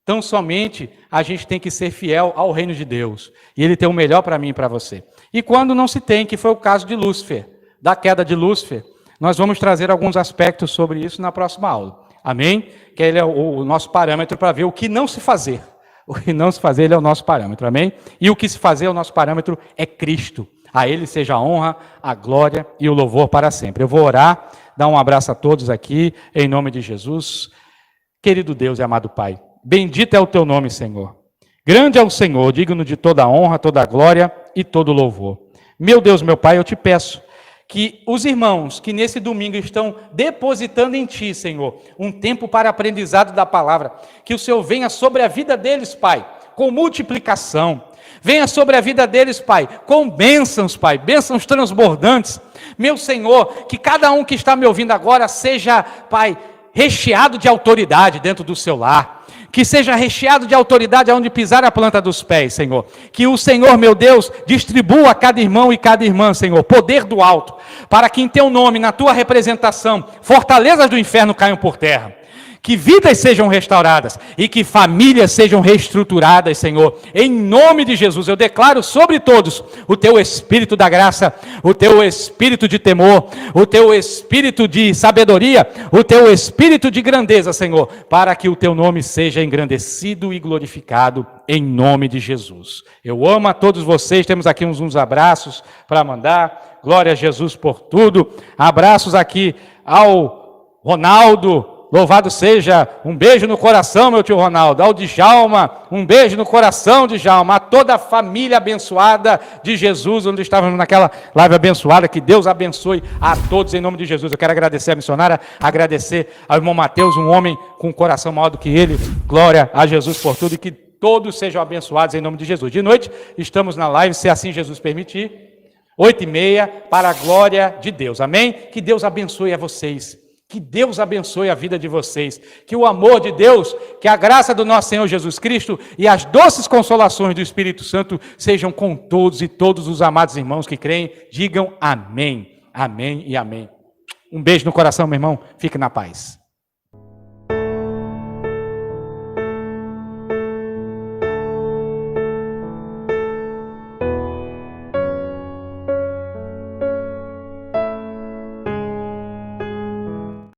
Então somente a gente tem que ser fiel ao reino de Deus, e ele tem o melhor para mim e para você. E quando não se tem, que foi o caso de Lúcifer, da queda de Lúcifer, nós vamos trazer alguns aspectos sobre isso na próxima aula. Amém? Que ele é o nosso parâmetro para ver o que não se fazer. O que não se fazer, ele é o nosso parâmetro. Amém? E o que se fazer, o nosso parâmetro é Cristo. A ele seja a honra, a glória e o louvor para sempre. Eu vou orar, dar um abraço a todos aqui, em nome de Jesus. Querido Deus e amado Pai, bendito é o teu nome, Senhor. Grande é o Senhor, digno de toda a honra, toda a glória e todo o louvor. Meu Deus, meu Pai, eu te peço que os irmãos que nesse domingo estão depositando em Ti, Senhor, um tempo para aprendizado da palavra, que o Senhor venha sobre a vida deles, Pai, com multiplicação. Venha sobre a vida deles, Pai, com bênçãos, Pai, bênçãos transbordantes. Meu Senhor, que cada um que está me ouvindo agora seja, Pai, recheado de autoridade dentro do seu lar. Que seja recheado de autoridade aonde pisar a planta dos pés, Senhor. Que o Senhor, meu Deus, distribua a cada irmão e cada irmã, Senhor, poder do alto, para que em Teu nome, na Tua representação, fortalezas do inferno caiam por terra. Que vidas sejam restauradas e que famílias sejam reestruturadas, Senhor. Em nome de Jesus, eu declaro sobre todos o Teu Espírito da graça, o Teu Espírito de temor, o Teu Espírito de sabedoria, o Teu Espírito de grandeza, Senhor, para que o Teu nome seja engrandecido e glorificado em nome de Jesus. Eu amo a todos vocês, temos aqui uns abraços para mandar. Glória a Jesus por tudo. Abraços aqui ao Ronaldo. Louvado seja, um beijo no coração, meu tio Ronaldo. Ao Djalma, um beijo no coração, Djalma. A toda a família abençoada de Jesus, onde estávamos naquela live abençoada. Que Deus abençoe a todos em nome de Jesus. Eu quero agradecer a missionária, agradecer ao irmão Mateus, um homem com um coração maior do que ele. Glória a Jesus por tudo e que todos sejam abençoados em nome de Jesus. De noite, estamos na live, se assim Jesus permitir, 8h30, para a glória de Deus. Amém? Que Deus abençoe a vocês. Que Deus abençoe a vida de vocês, que o amor de Deus, que a graça do nosso Senhor Jesus Cristo e as doces consolações do Espírito Santo sejam com todos e todos os amados irmãos que creem, digam amém, amém e amém. Um beijo no coração, meu irmão, fique na paz.